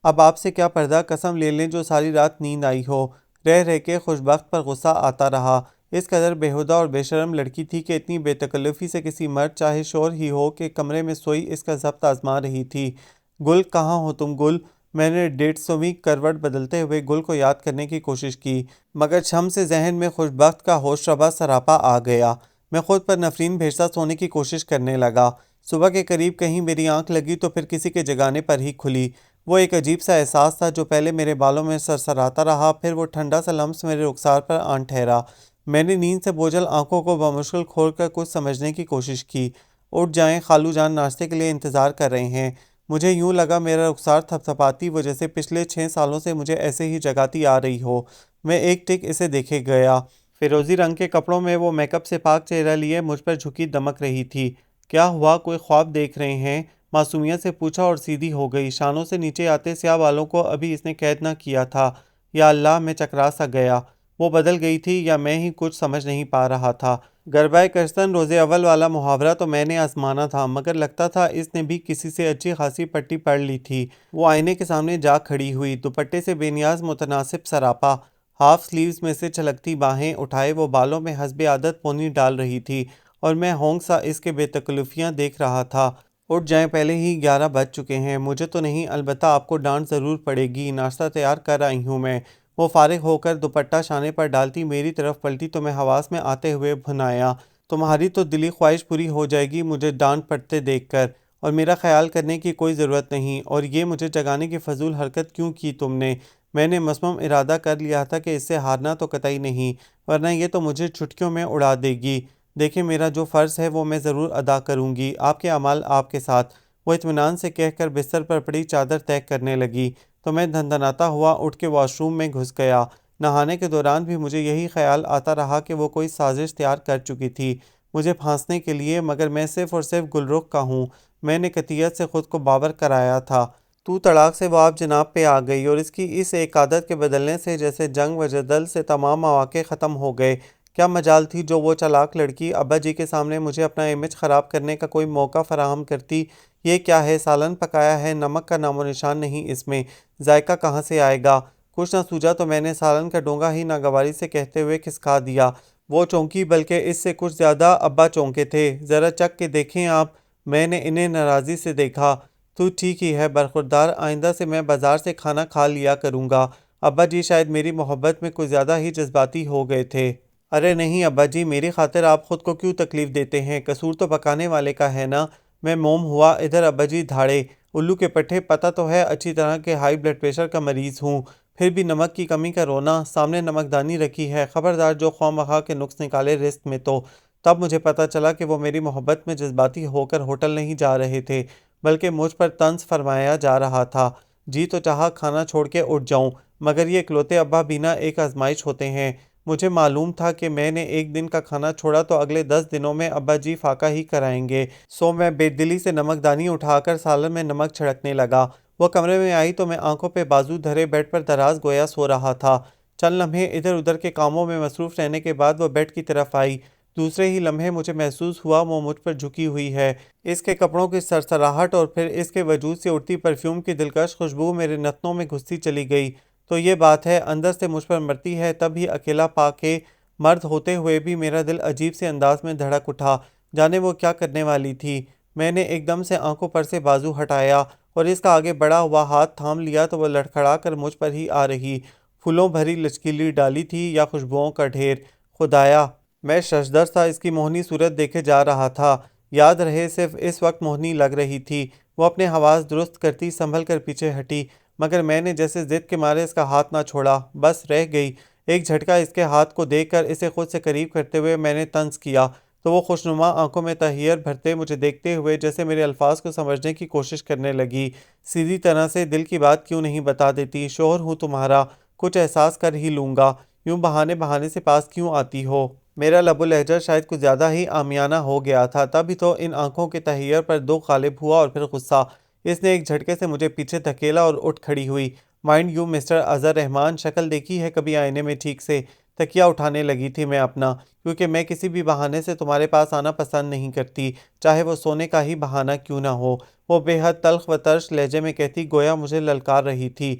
[SPEAKER 1] اب آپ سے کیا پردہ، قسم لے لیں جو ساری رات نیند آئی ہو۔ رہ رہ کے خوش بخت پر غصہ آتا رہا۔ اس قدر بےہودہ اور بے شرم لڑکی تھی کہ اتنی بے تکلفی سے کسی مرد چاہے شور ہی ہو کے کمرے میں سوئی اس کا ضبط آزما رہی تھی۔ گل، کہاں ہو تم گل؟ میں نے 150ویں کروٹ بدلتے ہوئے گل کو یاد کرنے کی کوشش کی، مگر چھم سے ذہن میں خوش بخت کا ہوش ربا سراپا آ گیا۔ میں خود پر نفرین بھیجتا سونے کی کوشش کرنے لگا۔ صبح کے قریب کہیں میری آنکھ لگی تو پھر کسی کے جگانے پر ہی کھلی۔ وہ ایک عجیب سا احساس تھا جو پہلے میرے بالوں میں سرسراتا رہا، پھر وہ ٹھنڈا سا لمس میرے رخسار پر آن ٹھہرا۔ میں نے نیند سے بوجھل آنکھوں کو بمشکل کھول کر کچھ سمجھنے کی کوشش کی۔ اٹھ جائیں، خالو جان ناشتے کے لیے انتظار کر رہے ہیں۔ مجھے یوں لگا میرا رخسار تھپ تھپاتی وہ جیسے پچھلے 6 سالوں سے مجھے ایسے ہی جگاتی آ رہی ہو۔ میں ایک ٹک اسے دیکھے گیا۔ فیروزی رنگ کے کپڑوں میں وہ میک اپ سے پاک چہرہ لیے مجھ پر جھکی دمک رہی تھی۔ کیا ہوا، کوئی خواب دیکھ رہے ہیں؟ معصومیت سے پوچھا اور سیدھی ہو گئی۔ شانوں سے نیچے آتے سیاہ بالوں کو ابھی اس نے قید نہ کیا تھا۔ یا اللہ، میں چکرا سا گیا۔ وہ بدل گئی تھی یا میں ہی کچھ سمجھ نہیں پا رہا تھا۔ غربۂ کشتن روز اول والا محاورہ تو میں نے آزمانا تھا، مگر لگتا تھا اس نے بھی کسی سے اچھی خاصی پٹی پڑھ لی تھی۔ وہ آئینے کے سامنے جا کھڑی ہوئی، دوپٹے سے بے نیاز متناسب سراپا، ہاف سلیوز میں سے چھلکتی باہیں اٹھائے وہ بالوں میں حسب عادت پونی ڈال رہی تھی، اور میں ہونگ سا اس کے بے تکلفیاں دیکھ رہا تھا۔ اٹھ جائیں، پہلے ہی 11 بج چکے ہیں۔ مجھے تو نہیں، البتہ آپ کو ڈانٹ ضرور پڑے گی۔ ناشتہ تیار کر آئی ہوں میں۔ وہ فارغ ہو کر دوپٹہ شانے پر ڈالتی میری طرف پلٹی تو میں حواس میں آتے ہوئے بھنایا، تمہاری تو دلی خواہش پوری ہو جائے گی مجھے ڈانٹ پڑتے دیکھ کر، اور میرا خیال کرنے کی کوئی ضرورت نہیں، اور یہ مجھے جگانے کی فضول حرکت کیوں کی تم نے؟ میں نے مصمم ارادہ کر لیا تھا کہ اس سے ہارنا تو قطعی نہیں، ورنہ یہ تو مجھے چٹکیوں میں اڑا دے گی۔ دیکھیں، میرا جو فرض ہے وہ میں ضرور ادا کروں گی، آپ کے اعمال آپ کے ساتھ۔ وہ اطمینان سے کہہ کر بستر پر پڑی چادر طے کرنے لگی تو میں دھندناتا ہوا اٹھ کے واش روم میں گھس گیا۔ نہانے کے دوران بھی مجھے یہی خیال آتا رہا کہ وہ کوئی سازش تیار کر چکی تھی مجھے پھانسنے کے لیے، مگر میں صرف اور صرف گل رخ کا ہوں۔ میں نے قطعیت سے خود کو باور کرایا تھا۔ تو تڑاک سے وہ آپ جناب پہ آ گئی، اور اس کی اس ایک عادت کے بدلنے سے جیسے جنگ و جدل سے تمام مواقع ختم ہو گئے۔ کیا مجال تھی جو وہ چالاک لڑکی ابا جی کے سامنے مجھے اپنا امیج خراب کرنے کا کوئی موقع فراہم کرتی؟ یہ کیا ہے، سالن پکایا ہے، نمک کا نام و نشان نہیں اس میں، ذائقہ کہاں سے آئے گا؟ کچھ نہ سوجا تو میں نے سالن کا ڈونگا ہی ناگواری سے کہتے ہوئے کھسکا دیا۔ وہ چونکی، بلکہ اس سے کچھ زیادہ ابا چونکے تھے۔ ذرا چکھ کے دیکھیں آپ۔ میں نے انہیں ناراضی سے دیکھا۔ تو ٹھیک ہی ہے برخوردار، آئندہ سے میں بازار سے کھانا کھا لیا کروں گا۔ ابا جی شاید میری محبت میں کچھ زیادہ ہی جذباتی ہو گئے تھے۔ ارے نہیں ابا جی، میری خاطر آپ خود کو کیوں تکلیف دیتے ہیں؟ قصور تو پکانے والے کا ہے نا۔ میں موم ہوا۔ ادھر ابا جی دھاڑے۔ الو کے پٹھے، پتہ تو ہے اچھی طرح کہ ہائی بلڈ پریشر کا مریض ہوں، پھر بھی نمک کی کمی کا رونا۔ سامنے نمکدانی رکھی ہے، خبردار جو خواہ مخواہ کے نقص نکالے رزق میں تو۔ تب مجھے پتہ چلا کہ وہ میری محبت میں جذباتی ہو کر ہوٹل نہیں جا رہے تھے، بلکہ مجھ پر طنز فرمایا جا رہا تھا۔ جی تو چاہا کھانا چھوڑ کے اٹھ جاؤں، مگر یہ اکلوتے ابا بینا ایک آزمائش ہوتے ہیں۔ مجھے معلوم تھا کہ میں نے ایک دن کا کھانا چھوڑا تو اگلے 10 دنوں میں ابا جی فاقہ ہی کرائیں گے، سو میں بے دلی سے نمکدانی اٹھا کر سالن میں نمک چھڑکنے لگا۔ وہ کمرے میں آئی تو میں آنکھوں پہ بازو دھرے بیڈ پر دراز گویا سو رہا تھا۔ چند لمحے ادھر ادھر کے کاموں میں مصروف رہنے کے بعد وہ بیڈ کی طرف آئی۔ دوسرے ہی لمحے مجھے محسوس ہوا وہ مجھ پر جھکی ہوئی ہے۔ اس کے کپڑوں کی سرسراہٹ اور پھر اس کے وجود سے اڑتی پرفیوم کی دلکش خوشبو میرے نتنوں میں گھستی چلی گئی۔ تو یہ بات ہے، اندر سے مجھ پر مرتی ہے، تب ہی اکیلا پا کے۔ مرد ہوتے ہوئے بھی میرا دل عجیب سے انداز میں دھڑک اٹھا، جانے وہ کیا کرنے والی تھی۔ میں نے ایک دم سے آنکھوں پر سے بازو ہٹایا اور اس کا آگے بڑھا ہوا ہاتھ تھام لیا تو وہ لڑکھڑا کر مجھ پر ہی آ رہی پھولوں بھری لچکیلی ڈالی تھی یا خوشبوؤں کا ڈھیر۔ خدایا، میں ششدر سا اس کی موہنی صورت دیکھے جا رہا تھا۔ یاد رہے صرف اس وقت موہنی لگ رہی تھی۔ وہ اپنے حواس درست کرتی سنبھل کر پیچھے ہٹی، مگر میں نے جیسے ضد کے مارے اس کا ہاتھ نہ چھوڑا، بس رہ گئی۔ ایک جھٹکا اس کے ہاتھ کو دے کر اسے خود سے قریب کرتے ہوئے میں نے طنز کیا تو وہ خوشنما آنکھوں میں تحیر بھرتے مجھے دیکھتے ہوئے جیسے میرے الفاظ کو سمجھنے کی کوشش کرنے لگی۔ سیدھی طرح سے دل کی بات کیوں نہیں بتا دیتی؟ شوہر ہوں تمہارا، کچھ احساس کر ہی لوں گا، یوں بہانے بہانے سے پاس کیوں آتی ہو؟ میرا لب و لہجہ شاید کچھ زیادہ ہی عامیانہ ہو گیا تھا، تبھی تو ان آنکھوں کے تحیر پر دکھ غالب ہوا اور پھر غصہ۔ اس نے ایک جھٹکے سے مجھے پیچھے دھکیلا اور اٹھ کھڑی ہوئی۔ مائنڈ یو مسٹر اظہر رحمان، شکل دیکھی ہے کبھی آئینے میں ٹھیک سے؟ تکیہ اٹھانے لگی تھی میں اپنا، کیونکہ میں کسی بھی بہانے سے تمہارے پاس آنا پسند نہیں کرتی، چاہے وہ سونے کا ہی بہانہ کیوں نہ ہو، وہ بے حد تلخ و ترش لہجے میں کہتی گویا مجھے للکار رہی تھی۔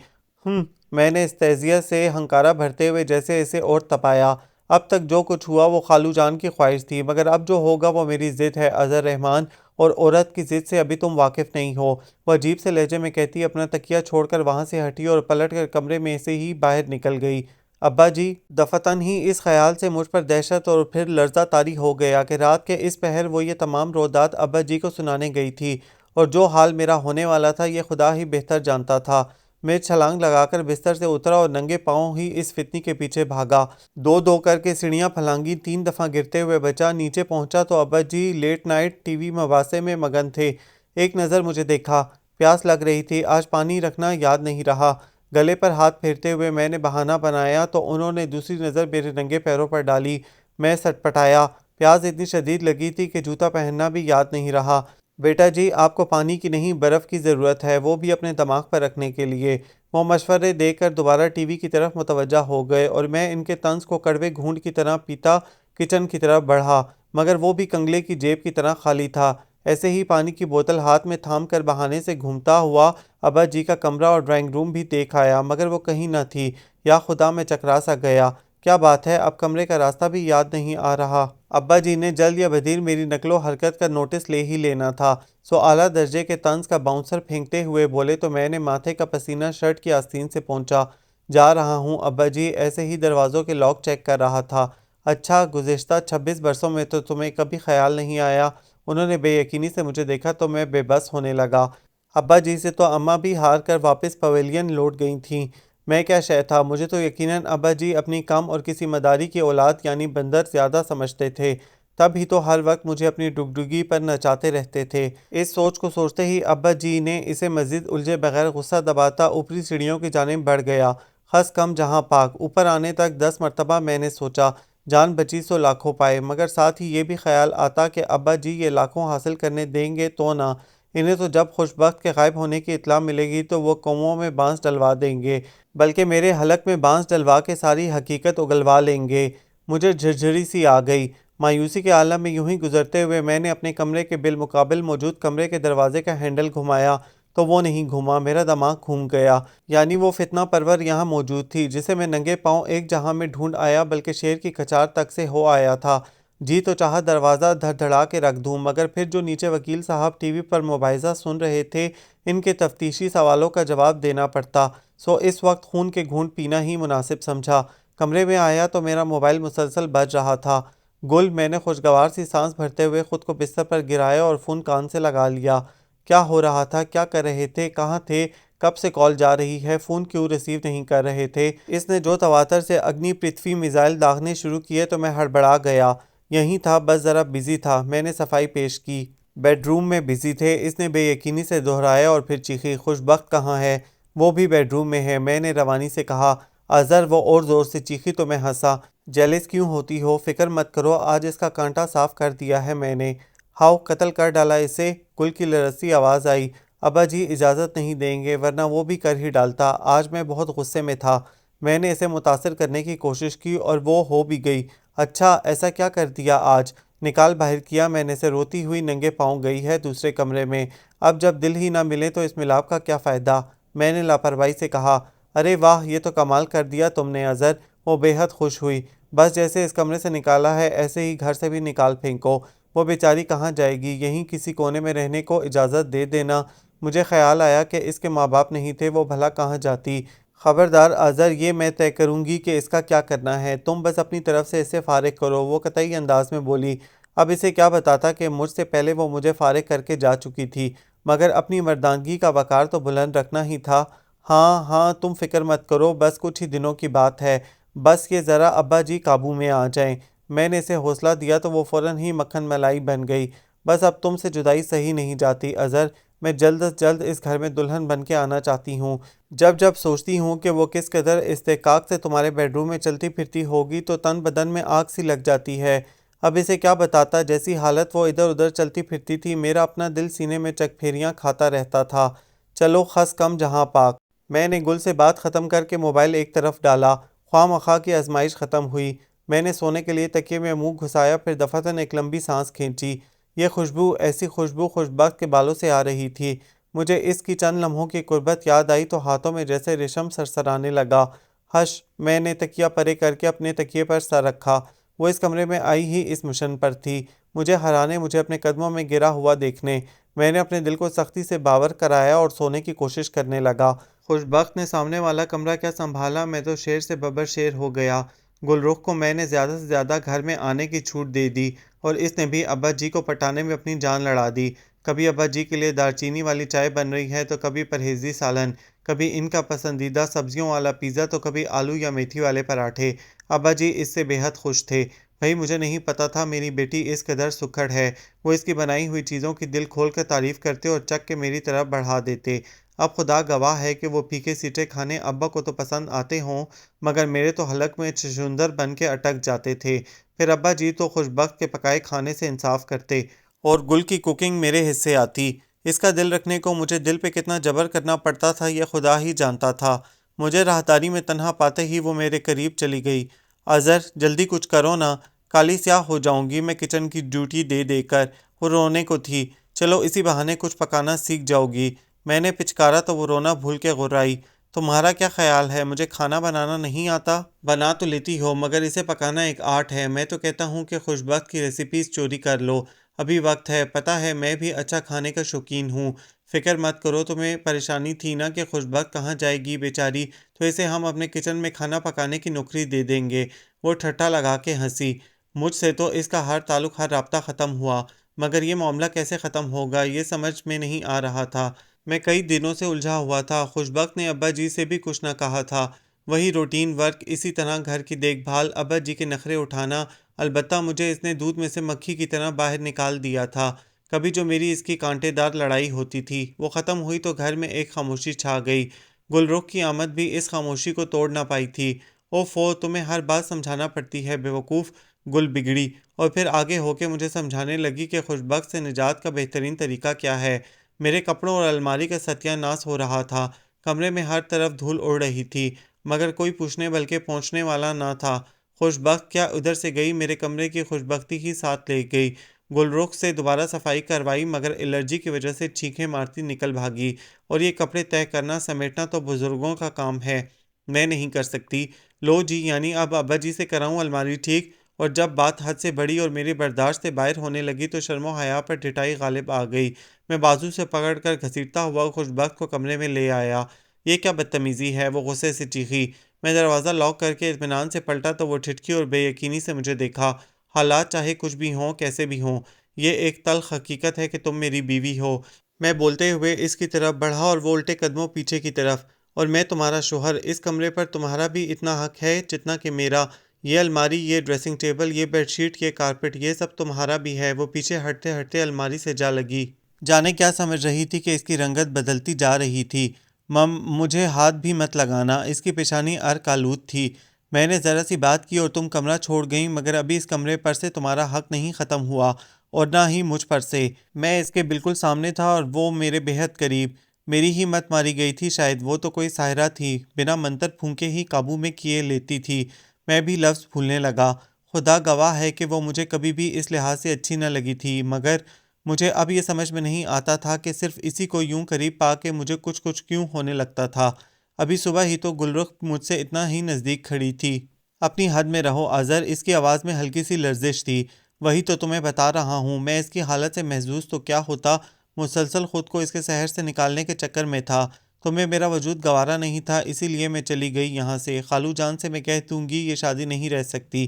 [SPEAKER 1] میں نے استہزیہ سے ہنکارا بھرتے ہوئے جیسے اسے اور تپایا۔ اب تک جو کچھ ہوا وہ خالو جان کی خواہش تھی، مگر اب جو ہوگا وہ میری ضد ہے اظہر رحمان، اور عورت کی ضد سے ابھی تم واقف نہیں ہو۔ وہ عجیب سے لہجے میں کہتی اپنا تکیہ چھوڑ کر وہاں سے ہٹی اور پلٹ کر کمرے میں سے ہی باہر نکل گئی۔ ابا جی! دفتن ہی اس خیال سے مجھ پر دہشت اور پھر لرزہ طاری ہو گیا کہ رات کے اس پہر وہ یہ تمام رودات ابا جی کو سنانے گئی تھی، اور جو حال میرا ہونے والا تھا یہ خدا ہی بہتر جانتا تھا۔ میں چھلانگ لگا کر بستر سے اترا اور ننگے پاؤں ہی اس فتنی کے پیچھے بھاگا۔ دو دو کر کے سیڑھیاں پھلانگی، 3 دفعہ گرتے ہوئے بچا۔ نیچے پہنچا تو ابا جی لیٹ نائٹ ٹی وی مباحثے میں مگن تھے۔ ایک نظر مجھے دیکھا، پیاس لگ رہی تھی، آج پانی رکھنا یاد نہیں رہا۔ گلے پر ہاتھ پھیرتے ہوئے میں نے بہانہ بنایا تو انہوں نے دوسری نظر میرے ننگے پیروں پر ڈالی۔ میں سٹپٹایا، پیاس اتنی شدید لگی تھی کہ جوتا پہننا بھی یاد نہیں رہا۔ بیٹا جی آپ کو پانی کی نہیں برف کی ضرورت ہے، وہ بھی اپنے دماغ پر رکھنے کے لیے۔ وہ مشورے دے کر دوبارہ ٹی وی کی طرف متوجہ ہو گئے اور میں ان کے طنز کو کڑوے گھونٹ کی طرح پیتا کچن کی طرف بڑھا، مگر وہ بھی کنگلے کی جیب کی طرح خالی تھا۔ ایسے ہی پانی کی بوتل ہاتھ میں تھام کر بہانے سے گھومتا ہوا ابا جی کا کمرہ اور ڈرائنگ روم بھی دیکھ آیا، مگر وہ کہیں نہ تھی۔ یا خدا میں چکرا سا گیا، کیا بات ہے اب کمرے کا راستہ بھی یاد نہیں آ رہا۔ ابا جی نے جلد یا بدیر میری نقل و حرکت کا نوٹس لے ہی لینا تھا، سو اعلیٰ درجے کے طنز کا باؤنسر پھینکتے ہوئے بولے تو میں نے ماتھے کا پسینہ شرٹ کی آستین سے پہنچا۔ جا رہا ہوں ابا جی، ایسے ہی دروازوں کے لاک چیک کر رہا تھا۔ اچھا گزشتہ 26 برسوں میں تو تمہیں کبھی خیال نہیں آیا؟ انہوں نے بے یقینی سے مجھے دیکھا تو میں بے بس ہونے لگا۔ ابا جی سے تو اماں بھی ہار کر واپس پویلین لوٹ گئی تھیں۔ میں کیا شے تھا، مجھے تو یقیناً ابا جی اپنی کم اور کسی مداری کی اولاد یعنی بندر زیادہ سمجھتے تھے، تب ہی تو ہر وقت مجھے اپنی ڈگڈگی پر نچاتے رہتے تھے۔ اس سوچ کو سوچتے ہی ابا جی نے اسے مزید الجھے بغیر غصہ دباتا اوپری سیڑھیوں کی جانب بڑھ گیا۔ خس کم جہاں پاک، اوپر آنے تک 10 مرتبہ میں نے سوچا جان بچی سو لاکھوں پائے، مگر ساتھ ہی یہ بھی خیال آتا کہ ابا جی یہ لاکھوں حاصل کرنے دیں گے تو نہ، انہیں تو جب خوش بخت کے غائب ہونے کی اطلاع ملے گی تو وہ کنوؤں میں بانس ڈلوا دیں گے، بلکہ میرے حلق میں بانس ڈلوا کے ساری حقیقت اگلوا لیں گے۔ مجھے جھرجھری سی آ گئی۔ مایوسی کے عالم میں یوں ہی گزرتے ہوئے میں نے اپنے کمرے کے بالمقابل موجود کمرے کے دروازے کا ہینڈل گھمایا تو وہ نہیں گھوما، میرا دماغ گھوم گیا۔ یعنی وہ فتنہ پرور یہاں موجود تھی جسے میں ننگے پاؤں ایک جہاں میں ڈھونڈ آیا، بلکہ شیر کی کچار تک سے ہو آیا تھا۔ جی تو چاہا دروازہ دھڑ دھڑا کے رکھ دوں، مگر پھر جو نیچے وکیل صاحب ٹی وی پر مباحثہ سن رہے تھے ان کے تفتیشی سوالوں کا جواب دینا پڑتا، سو اس وقت خون کے گھونٹ پینا ہی مناسب سمجھا۔ کمرے میں آیا تو میرا موبائل مسلسل بج رہا تھا۔ گل میں نے خوشگوار سی سانس بھرتے ہوئے خود کو بستر پر گرایا اور فون کان سے لگا لیا۔ کیا ہو رہا تھا، کیا کر رہے تھے، کہاں تھے، کب سے کال جا رہی ہے، فون کیوں ریسیو نہیں کر رہے تھے؟ اس نے جو تواتر سے اگنی پرتھوی میزائل داغنے شروع کیے تو میں ہڑبڑا گیا۔ یہی تھا، بس ذرا بزی تھا۔ میں نے صفائی پیش کی۔ بیڈ روم میں بزی تھے، اس نے بے یقینی سے دہرایا اور پھر چیخی، خوش بخت کہاں ہے؟ وہ بھی بیڈ روم میں ہے، میں نے روانی سے کہا۔ اظہر وہ اور زور سے چیخی تو میں ہنسا۔ جیلس کیوں ہوتی ہو، فکر مت کرو، آج اس کا کانٹا صاف کر دیا ہے میں نے۔ ہاؤ، قتل کر ڈالا اسے؟ گل کی لرزتی آواز آئی۔ ابا جی اجازت نہیں دیں گے، ورنہ وہ بھی کر ہی ڈالتا، آج میں بہت غصے میں تھا۔ میں نے اسے متاثر کرنے کی کوشش کی اور وہ ہو بھی گئی۔ اچھا ایسا کیا کر دیا آج؟ نکال باہر کیا میں نے سے روتی ہوئی ننگے پاؤں گئی ہے دوسرے کمرے میں، اب جب دل ہی نہ ملے تو اس ملاپ کا کیا فائدہ؟ میں نے لاپرواہی سے کہا۔ ارے واہ، یہ تو کمال کر دیا تم نے اظہر۔ وہ بے حد خوش ہوئی۔ بس جیسے اس کمرے سے نکالا ہے ایسے ہی گھر سے بھی نکال پھینکو، وہ بیچاری کہاں جائے گی، یہیں کسی کونے میں رہنے کو اجازت دے دینا۔ مجھے خیال آیا کہ اس کے ماں باپ نہیں تھے، وہ بھلا کہاں جاتی؟ خبردار اظہر، یہ میں طے کروں گی کہ اس کا کیا کرنا ہے، تم بس اپنی طرف سے اسے فارغ کرو، وہ قطعی انداز میں بولی۔ اب اسے کیا بتاتا کہ مجھ سے پہلے وہ مجھے فارغ کر کے جا چکی تھی، مگر اپنی مردانگی کا وقار تو بلند رکھنا ہی تھا۔ ہاں ہاں تم فکر مت کرو، بس کچھ ہی دنوں کی بات ہے، بس یہ ذرا ابا جی قابو میں آ جائیں۔ میں نے اسے حوصلہ دیا تو وہ فوراً ہی مکھن ملائی بن گئی۔ بس اب تم سے جدائی سہی نہیں جاتی اظہر، میں جلد از جلد اس گھر میں دلہن بن کے آنا چاہتی ہوں۔ جب جب سوچتی ہوں کہ وہ کس قدر استحقاق سے تمہارے بیڈ روم میں چلتی پھرتی ہوگی تو تن بدن میں آگ سی لگ جاتی ہے۔ اب اسے کیا بتاتا، جیسی حالت وہ ادھر ادھر چلتی پھرتی تھی، میرا اپنا دل سینے میں چک پھیریاں کھاتا رہتا تھا۔ چلو خس کم جہاں پاک۔ میں نے گل سے بات ختم کر کے موبائل ایک طرف ڈالا۔ خواہ مخواہ کی آزمائش ختم ہوئی۔ میں نے سونے کے لیے تکیے میں منہ گھسایا، پھر دفعتاً ایک لمبی سانس کھینچی۔ یہ خوشبو، ایسی خوشبو خوش بخت کے بالوں سے آ رہی تھی۔ مجھے اس کی چند لمحوں کی قربت یاد آئی تو ہاتھوں میں جیسے ریشم سرسرانے لگا۔ ہش، میں نے تکیہ پرے کر کے اپنے تکیے پر سر رکھا۔ وہ اس کمرے میں آئی ہی اس مشن پر تھی، مجھے ہرانے، مجھے اپنے قدموں میں گرا ہوا دیکھنے۔ میں نے اپنے دل کو سختی سے باور کرایا اور سونے کی کوشش کرنے لگا۔ خوش بخت نے سامنے والا کمرہ کیا سنبھالا، میں تو شیر سے ببر شیر ہو گیا۔ گل رخ کو میں نے زیادہ سے زیادہ گھر میں آنے کی چھوٹ دے دی اور اس نے بھی ابا جی کو پٹانے میں اپنی جان لڑا دی۔ کبھی ابا جی کے لیے دارچینی والی چائے بن رہی ہے تو کبھی پرہیزی سالن، کبھی ان کا پسندیدہ سبزیوں والا پیزا تو کبھی آلو یا میتھی والے پراٹھے۔ ابا جی اس سے بے حد خوش تھے۔ بھائی مجھے نہیں پتا تھا میری بیٹی اس قدر سکھڑ ہے۔ وہ اس کی بنائی ہوئی چیزوں کی دل کھول کر تعریف کرتے اور چکھ کے میری طرف بڑھا دیتے۔ اب خدا گواہ ہے کہ وہ پھیکے سیٹے کھانے ابا کو تو پسند آتے ہوں، مگر میرے تو حلق میں چشندر بن کے اٹک جاتے تھے۔ پھر ابا جی تو خوش بخت کے پکائے کھانے سے انصاف کرتے اور گل کی کوکنگ میرے حصے آتی۔ اس کا دل رکھنے کو مجھے دل پہ کتنا جبر کرنا پڑتا تھا یہ خدا ہی جانتا تھا۔ مجھے راہداری میں تنہا پاتے ہی وہ میرے قریب چلی گئی۔ اظہر جلدی کچھ کرو نا، کالی سیاہ ہو جاؤں گی میں کچن کی ڈیوٹی دے دے کر۔ وہ رونے کو تھی۔ چلو اسی بہانے کچھ پکانا سیکھ جاؤ گی۔ میں نے پچکارا تو وہ رونا بھول کے غرائی۔ تمہارا کیا خیال ہے مجھے کھانا بنانا نہیں آتا؟ بنا تو لیتی ہو مگر اسے پکانا ایک آرٹ ہے۔ میں تو کہتا ہوں کہ خوش بخت کی ریسیپیز چوری کر لو، ابھی وقت ہے۔ پتہ ہے میں بھی اچھا کھانے کا شوقین ہوں۔ فکر مت کرو، تمہیں پریشانی تھی نا کہ خوش بخت کہاں جائے گی بیچاری، تو اسے ہم اپنے کچن میں کھانا پکانے کی نوکری دے دیں گے۔ وہ ٹھٹھا لگا کے ہنسی۔ مجھ سے تو اس کا ہر تعلق ہر رابطہ ختم ہوا، مگر یہ معاملہ کیسے ختم ہوگا یہ سمجھ میں نہیں آ رہا تھا۔ میں کئی دنوں سے الجھا ہوا تھا۔ خوش بخت نے ابا جی سے بھی کچھ نہ کہا تھا۔ وہی روٹین ورک، اسی طرح گھر کی دیکھ بھال، ابا جی کے نخرے اٹھانا۔ البتہ مجھے اس نے دودھ میں سے مکھی کی طرح باہر نکال دیا تھا۔ کبھی جو میری اس کی کانٹے دار لڑائی ہوتی تھی وہ ختم ہوئی تو گھر میں ایک خاموشی چھا گئی۔ گل رخ کی آمد بھی اس خاموشی کو توڑ نہ پائی تھی۔ اوفو تمہیں ہر بات سمجھانا پڑتی ہے بیوقوف، گل بگڑی، اور پھر آگے ہو کے مجھے سمجھانے لگی کہ خوش بخت سے نجات کا بہترین طریقہ کیا ہے۔ میرے کپڑوں اور الماری کا ستیہ ناس ہو رہا تھا۔ کمرے میں ہر طرف دھول اڑ رہی تھی، مگر کوئی پوچھنے بلکہ پہنچنے والا نہ تھا۔ خوش بخت کیا ادھر سے گئی، میرے کمرے کی خوش بختی ہی ساتھ لے گئی۔ گل رخ سے دوبارہ صفائی کروائی مگر الرجی کی وجہ سے چیخیں مارتی نکل بھاگی، اور یہ کپڑے طے کرنا سمیٹنا تو بزرگوں کا کام ہے، میں نہیں کر سکتی۔ لو جی، یعنی اب ابا جی سے کراؤں الماری ٹھیک؟ اور جب بات حد سے بڑی اور میری برداشت سے باہر ہونے لگی تو شرم و حیا پر ٹھٹائی غالب آ گئی۔ میں بازو سے پکڑ کر گھسیٹتا ہوا خوش بخت کو کمرے میں لے آیا۔ یہ کیا بدتمیزی ہے، وہ غصے سے چیخی۔ میں دروازہ لاک کر کے اطمینان سے پلٹا تو وہ ٹھٹکی اور بے یقینی سے مجھے دیکھا۔ حالات چاہے کچھ بھی ہوں، کیسے بھی ہوں، یہ ایک تلخ حقیقت ہے کہ تم میری بیوی ہو۔ میں بولتے ہوئے اس کی طرف بڑھا اور وہ الٹے قدموں پیچھے کی طرف۔ اور میں تمہارا شوہر، اس کمرے پر تمہارا بھی اتنا حق ہے جتنا کہ میرا۔ یہ الماری، یہ ڈریسنگ ٹیبل، یہ بیڈ شیٹ، یہ کارپٹ، یہ سب تمہارا بھی ہے۔ وہ پیچھے ہٹتے ہٹتے الماری سے جا لگی۔ جانے کیا سمجھ رہی تھی کہ اس کی رنگت بدلتی جا رہی تھی۔ مجھے ہاتھ بھی مت لگانا، اس کی پیشانی عرق آلود تھی۔ میں نے ذرا سی بات کی اور تم کمرہ چھوڑ گئیں، مگر ابھی اس کمرے پر سے تمہارا حق نہیں ختم ہوا، اور نہ ہی مجھ پر سے۔ میں اس کے بالکل سامنے تھا اور وہ میرے بے حد قریب۔ میری ہی مت ماری گئی تھی شاید، وہ تو کوئی ساحرہ تھی، بنا منتر پھونکے ہی قابو میں کیے لیتی تھی۔ میں بھی لفظ بھولنے لگا۔ خدا گواہ ہے کہ وہ مجھے کبھی بھی اس لحاظ سے اچھی نہ لگی تھی، مگر مجھے اب یہ سمجھ میں نہیں آتا تھا کہ صرف اسی کو یوں قریب پا کے مجھے کچھ کچھ کیوں ہونے لگتا تھا۔ ابھی صبح ہی تو گل رخ مجھ سے اتنا ہی نزدیک کھڑی تھی۔ اپنی حد میں رہو اظہر، اس کی آواز میں ہلکی سی لرزش تھی۔ وہی تو تمہیں بتا رہا ہوں، میں اس کی حالت سے محظوظ تو کیا ہوتا، مسلسل خود کو اس کے سحر سے نکالنے کے چکر میں تھا۔ تمہیں میرا وجود گوارا نہیں تھا، اسی لیے میں چلی گئی یہاں سے۔ خالو جان سے میں کہہ دوں گی یہ شادی نہیں رہ سکتی۔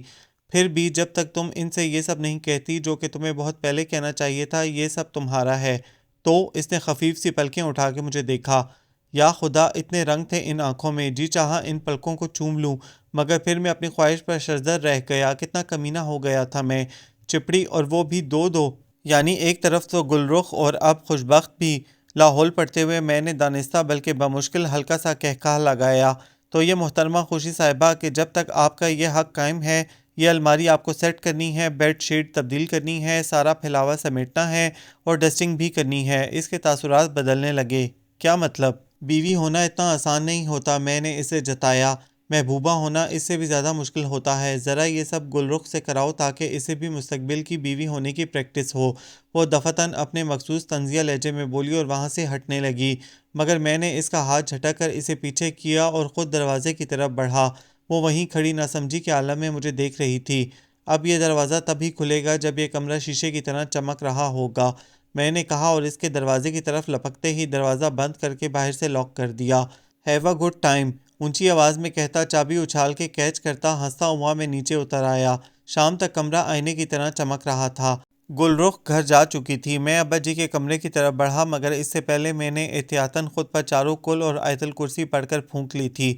[SPEAKER 1] پھر بھی جب تک تم ان سے یہ سب نہیں کہتی، جو کہ تمہیں بہت پہلے کہنا چاہیے تھا، یہ سب تمہارا ہے۔ تو اس نے خفیف سی پلکیں اٹھا کے مجھے دیکھا۔ یا خدا، اتنے رنگ تھے ان آنکھوں میں، جی چاہا ان پلکوں کو چوم لوں، مگر پھر میں اپنی خواہش پر شرزر رہ گیا۔ کتنا کمینہ ہو گیا تھا میں۔ چپڑی، اور وہ بھی دو دو، یعنی ایک طرف تو گل رخ اور اب خوش بخت بھی۔ لاہول پڑھتے ہوئے میں نے دانستہ بلکہ بمشکل ہلکا سا کہکہا لگایا، تو یہ محترمہ خوشی صاحبہ کہ جب تک آپ کا یہ حق قائم ہے، یہ الماری آپ کو سیٹ کرنی ہے، بیڈ شیٹ تبدیل کرنی ہے، سارا پھیلاوا سمیٹنا ہے اور ڈسٹنگ بھی کرنی ہے۔ اس کے تاثرات بدلنے لگے۔ کیا مطلب؟ بیوی ہونا اتنا آسان نہیں ہوتا، میں نے اسے جتایا۔ محبوبہ ہونا اس سے بھی زیادہ مشکل ہوتا ہے۔ ذرا یہ سب گل رخ سے کراؤ تاکہ اسے بھی مستقبل کی بیوی ہونے کی پریکٹس ہو۔ وہ دفعتاً اپنے مخصوص طنزیہ لہجے میں بولی اور وہاں سے ہٹنے لگی، مگر میں نے اس کا ہاتھ جھٹک کر اسے پیچھے کیا اور خود دروازے کی طرف بڑھا۔ وہ وہیں کھڑی ناسمجھی کے عالم میں مجھے دیکھ رہی تھی۔ اب یہ دروازہ تب ہی کھلے گا جب یہ کمرہ شیشے کی طرح چمک رہا ہوگا، میں نے کہا، اور اس کے دروازے کی طرف لپکتے ہی دروازہ بند کر کے باہر سے لاک کر دیا۔ ہیو اے گڈ ٹائم، اونچی آواز میں کہتا، چابی اچھال کے کیچ کرتا ہنستا ہوا میں نیچے اتر آیا۔ شام تک کمرہ آئینے کی طرح چمک رہا تھا۔ گلرخ گھر جا چکی تھی۔ میں ابا جی کے کمرے کی طرف بڑھا مگر اس سے پہلے میں نے احتیاطاً خود پر چاروں کل اور آیت الکرسی پڑھ کر پھونک لی تھی۔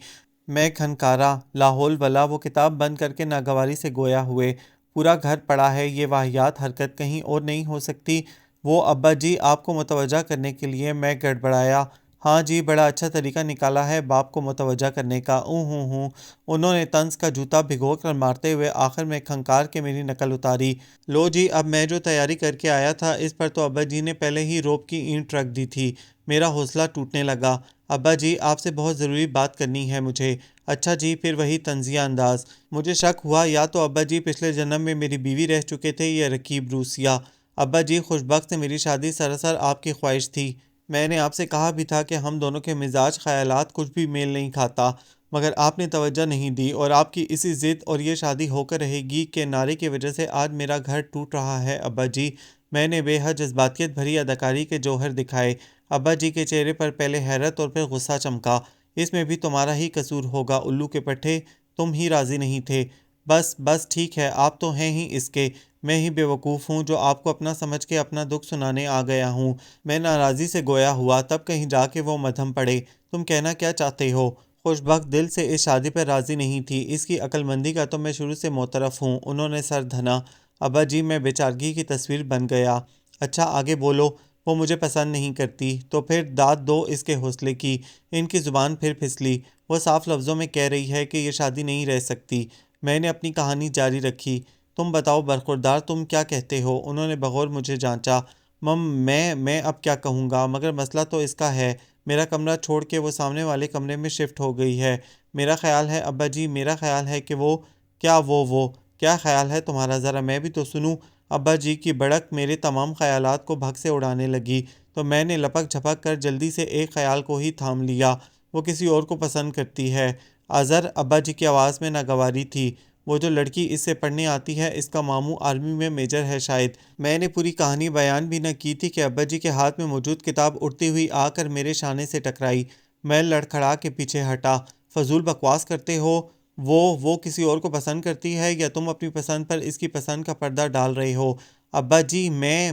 [SPEAKER 1] میں کھنکارا، لا حول ولا، وہ کتاب بند کر کے ناگواری سے گویا ہوئے۔ پورا گھر پڑا ہے، یہ واہیات حرکت کہیں اور نہیں ہو سکتی؟ وہ ابا جی، آپ کو متوجہ کرنے کے لیے میں گڑبڑایا۔ ہاں جی، بڑا اچھا طریقہ نکالا ہے باپ کو متوجہ کرنے کا۔ ہوں۔ انہوں نے طنز کا جوتا بھگو کر مارتے ہوئے آخر میں کھنکار کے میری نقل اتاری۔ لو جی، اب میں جو تیاری کر کے آیا تھا اس پر تو ابا جی نے پہلے ہی روپ کی اینٹ رکھ دی تھی۔ میرا حوصلہ ٹوٹنے لگا۔ ابا جی، آپ سے بہت ضروری بات کرنی ہے مجھے۔ اچھا جی، پھر وہی طنزیہ انداز۔ مجھے شک ہوا یا تو ابا جی پچھلے جنم میں میری بیوی رہ چکے تھے یا رکیب روسیا۔ ابا جی، خوشبخت سے میری شادی سراسر آپ کی خواہش تھی۔ میں نے آپ سے کہا بھی تھا کہ ہم دونوں کے مزاج خیالات کچھ بھی میل نہیں کھاتا، مگر آپ نے توجہ نہیں دی، اور آپ کی اسی ضد اور یہ شادی ہو کر رہے گی کے نعرے کی وجہ سے آج میرا گھر ٹوٹ رہا ہے ابا جی۔ میں نے بے حد جذباتیت بھری اداکاری کے جوہر دکھائے۔ ابا جی کے چہرے پر پہلے حیرت اور پھر غصہ چمکا۔ اس میں بھی تمہارا ہی قصور ہوگا الو کے پٹھے، تم ہی راضی نہیں تھے۔ بس ٹھیک ہے، آپ تو ہیں ہی اس کے، میں ہی بیوقوف ہوں جو آپ کو اپنا سمجھ کے اپنا دکھ سنانے آ گیا ہوں۔ میں ناراضی سے گویا ہوا، تب کہیں جا کے وہ مدھم پڑے۔ تم کہنا کیا چاہتے ہو؟ خوشبخت دل سے اس شادی پر راضی نہیں تھی، اس کی عقل مندی کا تو میں شروع سے معترف ہوں۔ انہوں نے سر دھنا۔ ابا جی، میں بیچارگی کی تصویر بن گیا۔ اچھا آگے بولو۔ وہ مجھے پسند نہیں کرتی۔ تو پھر داد دو اس کے حوصلے کی۔ ان کی زبان پھر پھسلی۔ وہ صاف لفظوں میں کہہ رہی ہے کہ یہ شادی نہیں رہ سکتی۔ میں نے اپنی کہانی جاری رکھی۔ تم بتاؤ برخوردار، تم کیا کہتے ہو؟ انہوں نے بغور مجھے جانچا۔ میں اب کیا کہوں گا، مگر مسئلہ تو اس کا ہے، میرا کمرہ چھوڑ کے وہ سامنے والے کمرے میں شفٹ ہو گئی ہے۔ میرا خیال ہے ابا جی، میرا خیال ہے کہ وہ کیا خیال ہے تمہارا، ذرا میں بھی تو سنوں۔ ابا جی کی بڑک میرے تمام خیالات کو بھگ سے اڑانے لگی، تو میں نے لپک جھپک کر جلدی سے ایک خیال کو ہی تھام لیا۔ وہ کسی اور کو پسند کرتی ہے اظہر۔ ابا جی کی آواز میں ناگواری تھی۔ وہ جو لڑکی اس سے پڑھنے آتی ہے اس کا ماموں آرمی میں میجر ہے شاید۔ میں نے پوری کہانی بیان بھی نہ کی تھی کہ ابا جی کے ہاتھ میں موجود کتاب اڑتی ہوئی آ کر میرے شانے سے ٹکرائی۔ میں لڑکھڑا کے پیچھے ہٹا۔ فضول بکواس کرتے ہو۔ وہ کسی اور کو پسند کرتی ہے یا تم اپنی پسند پر اس کی پسند کا پردہ ڈال رہے ہو؟ ابا جی، میں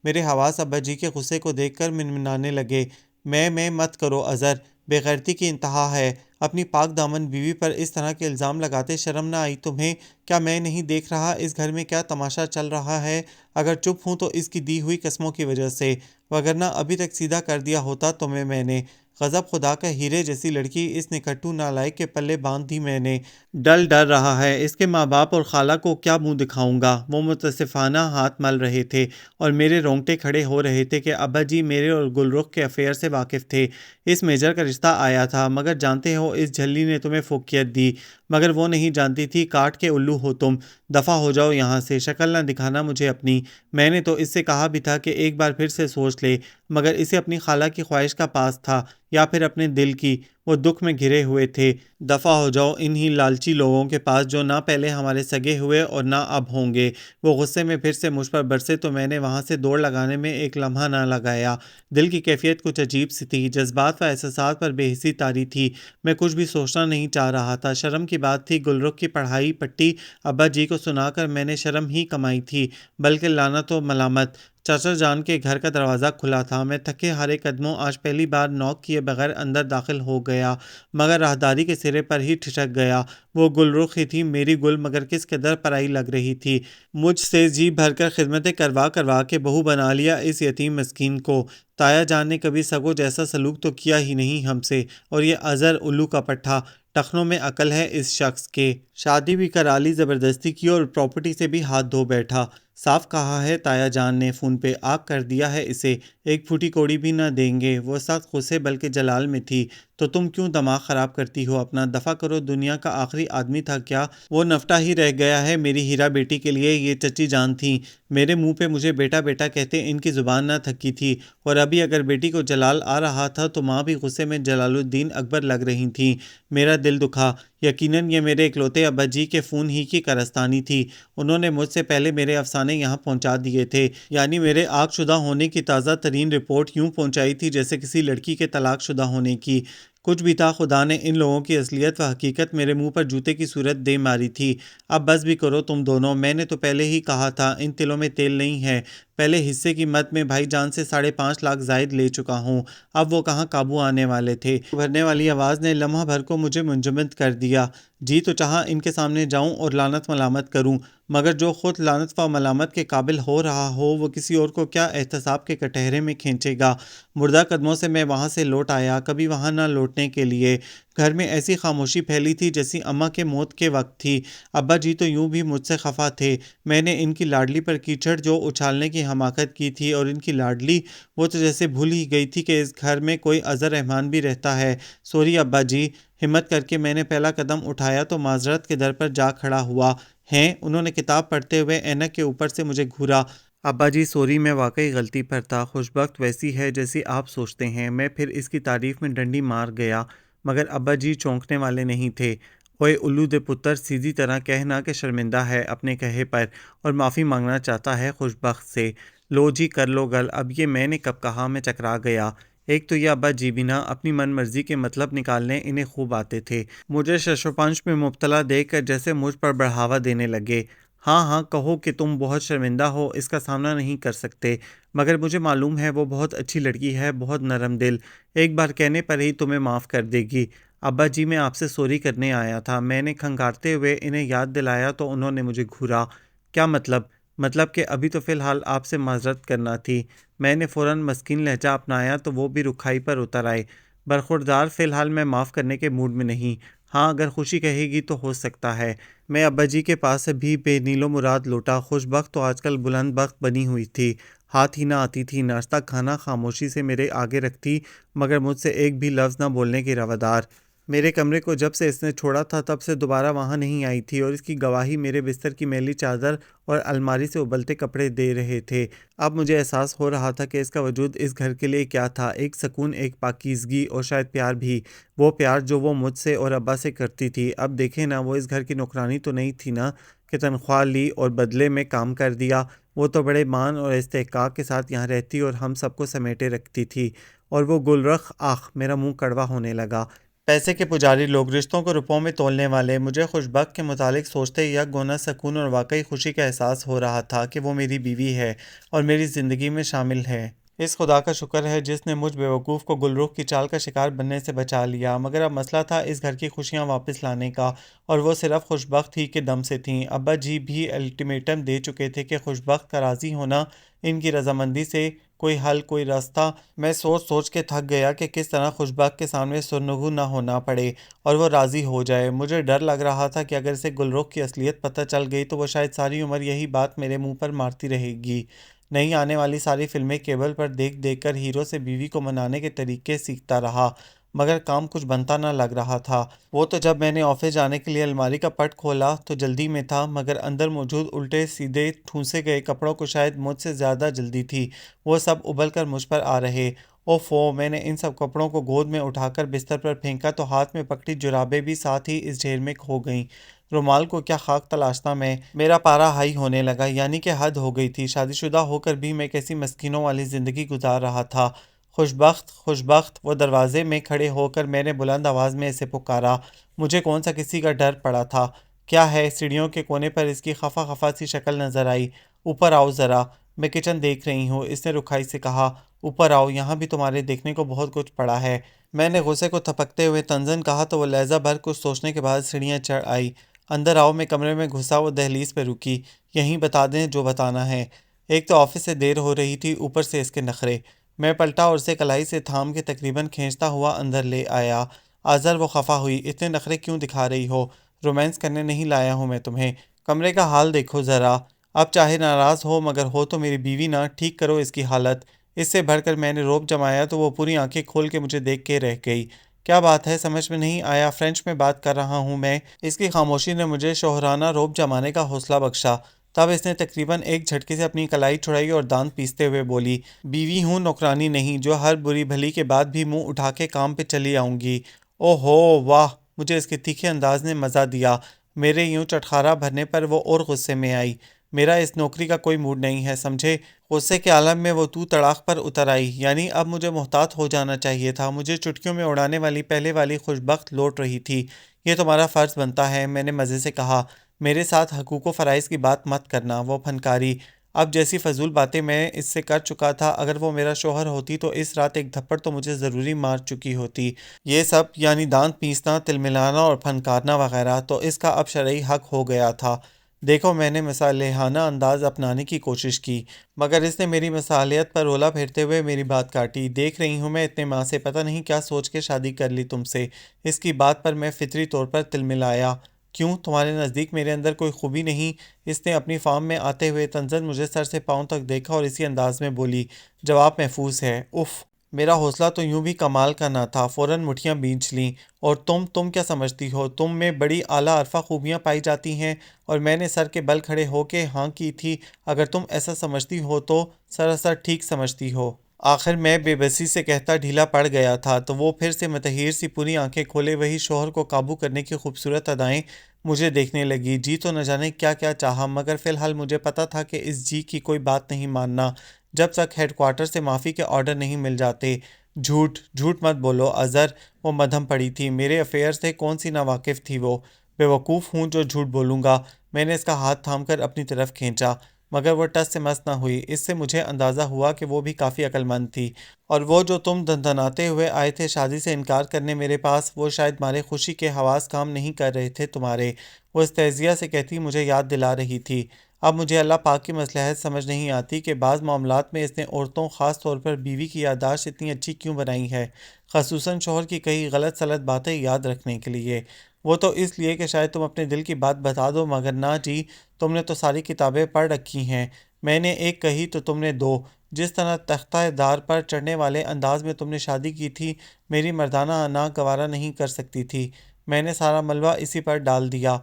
[SPEAKER 1] میرے حواس ابا جی کے غصے کو دیکھ کر منمنانے لگے۔ میں مت کرو اظہر، بے غیرتی کی انتہا ہے۔ اپنی پاک دامن بیوی پر اس طرح کے الزام لگاتے شرم نہ آئی تمہیں؟ کیا میں نہیں دیکھ رہا اس گھر میں کیا تماشا چل رہا ہے؟ اگر چپ ہوں تو اس کی دی ہوئی قسموں کی وجہ سے، وگرنہ ابھی تک سیدھا کر دیا ہوتا تمہیں میں نے۔ غضب خدا کا، ہیرے جیسی لڑکی اس نکھٹو نالائق کے پلے باندھ دی میں نے۔ ڈر رہا ہے، اس کے ماں باپ اور خالہ کو کیا منہ دکھاؤں گا؟ وہ متاسفانہ ہاتھ مل رہے تھے اور میرے رونگٹے کھڑے ہو رہے تھے کہ ابا جی میرے اور گلرخ کے افیئر سے واقف تھے۔ اس میجر کا رشتہ آیا تھا، مگر جانتے ہو اس جھلی نے تمہیں فوقیت دی، مگر وہ نہیں جانتی تھی کاٹ کے الو ہو تم۔ دفع ہو جاؤ یہاں سے، شکل نہ دکھانا مجھے اپنی۔ میں نے تو اس سے کہا بھی تھا کہ ایک بار پھر سے سوچ لے، مگر اسے اپنی خالہ کی خواہش کا پاس تھا یا پھر اپنے دل کی۔ وہ دکھ میں گھرے ہوئے تھے۔ دفع ہو جاؤ انہی لالچی لوگوں کے پاس جو نہ پہلے ہمارے سگے ہوئے اور نہ اب ہوں گے۔ وہ غصے میں پھر سے مجھ پر برسے تو میں نے وہاں سے دوڑ لگانے میں ایک لمحہ نہ لگایا۔ دل کی کیفیت کچھ عجیب سی تھی، جذبات و احساسات پر بے حسی طاری تھی۔ میں کچھ بھی سوچنا نہیں چاہ رہا تھا۔ شرم کی بات تھی، گلرخ کی پڑھائی پٹی ابا جی کو سنا کر میں نے شرم ہی کمائی تھی، بلکہ لعنت و ملامت۔ چاچا جان کے گھر کا دروازہ کھلا تھا۔ میں تھکے ہارے قدموں آج پہلی بار نوک کیے بغیر اندر داخل ہو گیا، مگر راہداری کے سرے پر ہی ٹھٹک گیا۔ وہ گلرخ ہی تھی، میری گل، مگر کس قدر پرائی لگ رہی تھی۔ مجھ سے جی بھر کر خدمتیں کروا کے بہو بنا لیا اس یتیم مسکین کو۔ تایا جان نے کبھی سگوں جیسا سلوک تو کیا ہی نہیں ہم سے، اور یہ اظہر الو کا پٹھا، ٹخنوں میں عقل ہے اس شخص کے۔ شادی بھی کرا لی زبردستی کی اور پراپرٹی سے بھی ہاتھ دھو بیٹھا۔ صاف کہا ہے تایا جان نے فون پہ، آگ کر دیا ہے اسے، ایک پھوٹی کوڑی بھی نہ دیں گے۔ وہ سخت غصے بلکہ جلال میں تھی۔ تو تم کیوں دماغ خراب کرتی ہو اپنا؟ دفع کرو، دنیا کا آخری آدمی تھا کیا؟ وہ نفٹا ہی رہ گیا ہے میری ہیرا بیٹی کے لیے۔ یہ چچی جان تھیں، میرے منہ پہ مجھے بیٹا بیٹا کہتے، ان کی زبان نہ تھکی تھی، اور ابھی اگر بیٹی کو جلال آ رہا تھا تو ماں بھی غصے میں جلال الدین اکبر لگ رہی تھیں۔ میرا دل دکھا۔ یقیناً یہ میرے اکلوتے ابا جی کے فون ہی کی کارستانی تھی۔ انہوں نے مجھ سے پہلے میرے افسانے یہاں پہنچا دیے تھے، یعنی میرے آگ شدہ ہونے کی تازہ ترین رپورٹ یوں پہنچائی تھی جیسے کسی لڑکی کے طلاق شدہ ہونے کی۔ کچھ بھی تھا، خدا نے ان لوگوں کی اصلیت و حقیقت میرے منہ پر جوتے کی صورت دے ماری تھی۔ اب بس بھی کرو تم دونوں، میں نے تو پہلے ہی کہا تھا ان تلوں میں تیل نہیں ہے۔ پہلے حصے کی مد میں بھائی جان سے 5.5 لاکھ زائد لے چکا ہوں، اب وہ کہاں قابو آنے والے تھے۔ بھرنے والی آواز نے لمحہ بھر کو مجھے منجمد کر دیا۔ جی تو چاہا ان کے سامنے جاؤں اور لعنت ملامت کروں، مگر جو خود لعنت و ملامت کے قابل ہو رہا ہو وہ کسی اور کو کیا احتساب کے کٹہرے میں کھینچے گا۔ مردہ قدموں سے میں وہاں سے لوٹ آیا، کبھی وہاں نہ لوٹنے کے لیے۔ گھر میں ایسی خاموشی پھیلی تھی جیسی اماں کے موت کے وقت تھی۔ ابا جی تو یوں بھی مجھ سے خفا تھے، میں نے ان کی لاڈلی پر کیچڑ جو اچھالنے کی حماقت کی تھی، اور ان کی لاڈلی وہ تو جیسے بھول ہی گئی تھی کہ اس گھر میں کوئی عذر رحمان بھی رہتا ہے۔ سوری ابا جی۔ ہمت کر کے میں نے پہلا قدم اٹھایا تو معذرت کے در پر جا کھڑا ہوا۔ ہیں؟ انہوں نے کتاب پڑھتے ہوئے اینک کے اوپر سے مجھے گھورا۔ ابا جی سوری، میں واقعی غلطی پر تھا، خوشبخت ویسی ہے جیسی آپ سوچتے ہیں۔ میں پھر اس کی تعریف میں ڈنڈی مار گیا، مگر ابا جی چونکنے والے نہیں تھے۔ اوئے الو دے پتر، سیدھی طرح کہنا کہ شرمندہ ہے اپنے کہے پر اور معافی مانگنا چاہتا ہے خوشبخت سے۔ لو جی کر لو گل، اب یہ میں نے کب کہا، میں چکرا گیا۔ ایک تو یہ ابا جی بھی نہ اپنی من مرضی کے مطلب نکالنے انہیں خوب آتے تھے، مجھے شش و پنج میں مبتلا دیکھ کر جیسے مجھ پر بڑھاوا دینے لگے۔ ہاں ہاں کہو کہ تم بہت شرمندہ ہو، اس کا سامنا نہیں کر سکتے، مگر مجھے معلوم ہے وہ بہت اچھی لڑکی ہے، بہت نرم دل، ایک بار کہنے پر ہی تمہیں معاف کر دے گی۔ ابا جی میں آپ سے سوری کرنے آیا تھا، میں نے کھنگارتے ہوئے انہیں یاد دلایا تو انہوں نے مجھے گھورا۔ کیا مطلب؟ مطلب کہ ابھی تو فی الحال آپ سے معذرت کرنا تھی۔ میں نے فوراً مسکین لہجہ اپنایا تو وہ بھی رکھائی پر اتر آئے۔ برخوردار، فی الحال میں معاف کرنے کے موڈ میں نہیں، ہاں اگر خوشی کہے گی تو ہو سکتا ہے۔ میں ابا جی کے پاس بھی بے نیل و مراد لوٹا۔ خوشبخت تو آج کل بلند بخت بنی ہوئی تھی، ہاتھ ہی نہ آتی تھی، ناشتہ کھانا خاموشی سے میرے آگے رکھتی، مگر مجھ سے ایک بھی لفظ نہ بولنے کی روادار۔ میرے کمرے کو جب سے اس نے چھوڑا تھا تب سے دوبارہ وہاں نہیں آئی تھی، اور اس کی گواہی میرے بستر کی میلی چادر اور الماری سے ابلتے کپڑے دے رہے تھے۔ اب مجھے احساس ہو رہا تھا کہ اس کا وجود اس گھر کے لیے کیا تھا، ایک سکون، ایک پاکیزگی اور شاید پیار بھی، وہ پیار جو وہ مجھ سے اور ابا سے کرتی تھی۔ اب دیکھیں نا، وہ اس گھر کی نوکرانی تو نہیں تھی نا کہ تنخواہ لی اور بدلے میں کام کر دیا، وہ تو بڑے مان اور استحقاق کے ساتھ یہاں رہتی اور ہم سب کو سمیٹے رکھتی تھی۔ اور وہ گلرخ، آخ میرا منہ کڑوا ہونے لگا۔ پیسے کے پجاری لوگ، رشتوں کو روپوں میں تولنے والے، مجھے خوشبخت کے متعلق سوچتے یک گونا سکون اور واقعی خوشی کا احساس ہو رہا تھا کہ وہ میری بیوی ہے اور میری زندگی میں شامل ہے۔ اس خدا کا شکر ہے جس نے مجھ بیوقوف کو گلرخ کی چال کا شکار بننے سے بچا لیا، مگر اب مسئلہ تھا اس گھر کی خوشیاں واپس لانے کا، اور وہ صرف خوشبخت ہی کے دم سے تھیں۔ ابا جی بھی الٹیمیٹم دے چکے تھے کہ خوشبخت کا راضی ہونا، ان کی رضامندی سے کوئی حل، کوئی راستہ۔ میں سوچ سوچ کے تھک گیا کہ کس طرح خوشبخت کے سامنے سرنگوں نہ ہونا پڑے اور وہ راضی ہو جائے۔ مجھے ڈر لگ رہا تھا کہ اگر اسے گلرخ کی اصلیت پتہ چل گئی تو وہ شاید ساری عمر یہی بات میرے منہ پر مارتی رہے گی۔ نہیں آنے والی ساری فلمیں کیبل پر دیکھ دیکھ کر ہیرو سے بیوی کو منانے کے طریقے سیکھتا رہا، مگر کام کچھ بنتا نہ لگ رہا تھا۔ وہ تو جب میں نے آفس جانے کے لیے الماری کا پٹ کھولا تو جلدی میں تھا، مگر اندر موجود الٹے سیدھے ٹھونسے گئے کپڑوں کو شاید مجھ سے زیادہ جلدی تھی، وہ سب ابل کر مجھ پر آ رہے۔ اوفو، میں نے ان سب کپڑوں کو گود میں اٹھا کر بستر پر پھینکا تو ہاتھ میں پکڑی جرابیں بھی ساتھ ہی اس ڈھیر میں کھو گئیں۔ رومال کو کیا خاک تلاشتا میں، میرا پارا ہائی ہونے لگا، یعنی کہ حد ہو گئی تھی۔ شادی شدہ ہو کر بھی میں کیسی مسکینوں والی زندگی گزار رہا تھا۔ خوشبخت، خوشبخت، وہ دروازے میں کھڑے ہو کر میں نے بلند آواز میں اسے پکارا۔ مجھے کون سا کسی کا ڈر پڑا تھا؟ کیا ہے؟ سیڑھیوں کے کونے پر اس کی خفا خفا سی شکل نظر آئی۔ اوپر آؤ ذرا، میں کچن دیکھ رہی ہوں، اس نے رکھائی سے کہا۔ اوپر آؤ، یہاں بھی تمہارے دیکھنے کو بہت کچھ پڑا ہے۔ میں نے غصے کو تھپکتے ہوئے طنزاً کہا تو وہ لہجہ بھر کچھ سوچنے کے بعد سیڑھیاں چڑھ آئی۔ اندر آؤ، میں کمرے میں گھسا، وہ دہلیز پہ رکی۔ یہیں بتا دیں جو بتانا ہے۔ ایک تو آفس سے دیر ہو رہی تھی، اوپر سے اس کے نخرے۔ میں پلٹا اور اسے کلائی سے تھام کے تقریباً کھینچتا ہوا اندر لے آیا۔ آذر، وہ خفا ہوئی، اتنے نخرے کیوں دکھا رہی ہو؟ رومانس کرنے نہیں لایا ہوں میں تمہیں، کمرے کا حال دیکھو ذرا۔ اب چاہے ناراض ہو مگر ہو تو میری بیوی نہ، ٹھیک کرو اس کی حالت۔ اس سے بڑھ کر میں نے روب جمایا تو وہ پوری آنکھیں کھول کے مجھے دیکھ کے رہ گئی۔ کیا بات ہے، سمجھ میں نہیں آیا؟ فرینچ میں بات کر رہا ہوں میں۔ اس کی خاموشی نے مجھے شوہرانہ روب جمانے کا حوصلہ بخشا۔ تب اس نے تقریباً ایک جھٹکے سے اپنی کلائی چھڑائی اور دانت پیستے ہوئے بولی، بیوی ہوں، نوکرانی نہیں، جو ہر بری بھلی کے بعد بھی منہ اٹھا کے کام پہ چلی آؤں گی۔ او ہو، واہ! مجھے اس کے تیکھے انداز نے مزہ دیا۔ میرے یوں چٹخارا بھرنے پر وہ اور غصے میں آئی۔ میرا اس نوکری کا کوئی موڈ نہیں ہے، سمجھے؟ غصے کے عالم میں وہ تو تڑاق پر اتر آئی۔ یعنی اب مجھے محتاط ہو جانا چاہیے تھا، مجھے چٹکیوں میں اڑانے والی پہلے والی خوش بخت لوٹ رہی تھی۔ یہ تمہارا فرض بنتا ہے، میں نے مزے سے کہا۔ میرے ساتھ حقوق و فرائض کی بات مت کرنا، وہ پھنکاری۔ اب جیسی فضول باتیں میں اس سے کر چکا تھا، اگر وہ میرا شوہر ہوتی تو اس رات ایک تھپڑ تو مجھے ضروری مار چکی ہوتی۔ یہ سب یعنی دانت پیسنا، تل ملانا اور پھنکارنا وغیرہ تو اس کا اب شرعی حق ہو گیا تھا۔ دیکھو، میں نے مصالحانہ انداز اپنانے کی کوشش کی، مگر اس نے میری مصالحت پر رولا پھیرتے ہوئے میری بات کاٹی۔ دیکھ رہی ہوں میں اتنے ماہ سے پتہ نہیں کیا سوچ کے شادی کر لی تم سے۔ اس کی بات پر میں فطری طور پر تل ملایا۔ کیوں، تمہارے نزدیک میرے اندر کوئی خوبی نہیں؟ اس نے اپنی فارم میں آتے ہوئے تنزن مجھے سر سے پاؤں تک دیکھا اور اسی انداز میں بولی، جواب محفوظ ہے۔ اف، میرا حوصلہ تو یوں بھی کمال کا نہ تھا، فوراً مٹھیاں بھینچ لیں۔ اور تم کیا سمجھتی ہو، تم میں بڑی اعلیٰ عرفہ خوبیاں پائی جاتی ہیں؟ اور میں نے سر کے بل کھڑے ہو کے ہاں کی تھی۔ اگر تم ایسا سمجھتی ہو تو سراسر ٹھیک سمجھتی ہو۔ آخر میں بے بسی سے کہتا ڈھیلا پڑ گیا تھا تو وہ پھر سے متحیر سی پوری آنکھیں کھولے وہی شوہر کو قابو کرنے کی خوبصورت ادائیں مجھے دیکھنے لگی۔ جی تو نہ جانے کیا کیا چاہا، مگر فی الحال مجھے پتا تھا کہ اس جی کی کوئی بات نہیں ماننا جب تک ہیڈ کوارٹر سے معافی کے آرڈر نہیں مل جاتے۔ جھوٹ مت بولو اظہر، وہ مدھم پڑی تھی۔ میرے افیئر سے کون سی ناواقف تھی وہ؟ بیوقوف ہوں جو جھوٹ بولوں گا۔ میں نے اس کا ہاتھ تھام کر اپنی طرف کھینچا، مگر وہ ٹس سے مس نہ ہوئی۔ اس سے مجھے اندازہ ہوا کہ وہ بھی کافی عقل مند تھی، اور وہ جو تم دھندناتے ہوئے آئے تھے شادی سے انکار کرنے میرے پاس، وہ شاید مارے خوشی کے حواس کام نہیں کر رہے تھے تمہارے۔ وہ استہزیٰ سے کہتی مجھے یاد دلا رہی تھی۔ اب مجھے اللہ پاک کی مصلحت سمجھ نہیں آتی کہ بعض معاملات میں اس نے عورتوں، خاص طور پر بیوی کی یادداشت اتنی اچھی کیوں بنائی ہے، خصوصاً شوہر کی کئی غلط سلط باتیں یاد رکھنے کے لیے۔ وہ تو اس لیے کہ شاید تم اپنے دل کی بات بتا دو، مگر نہ جی، تم نے تو ساری کتابیں پڑھ رکھی ہیں۔ میں نے ایک کہی تو تم نے دو۔ جس طرح تختہ دار پر چڑھنے والے انداز میں تم نے شادی کی تھی، میری مردانہ انا گوارا نہیں کر سکتی تھی۔ میں نے سارا ملبہ اسی پر ڈال دیا۔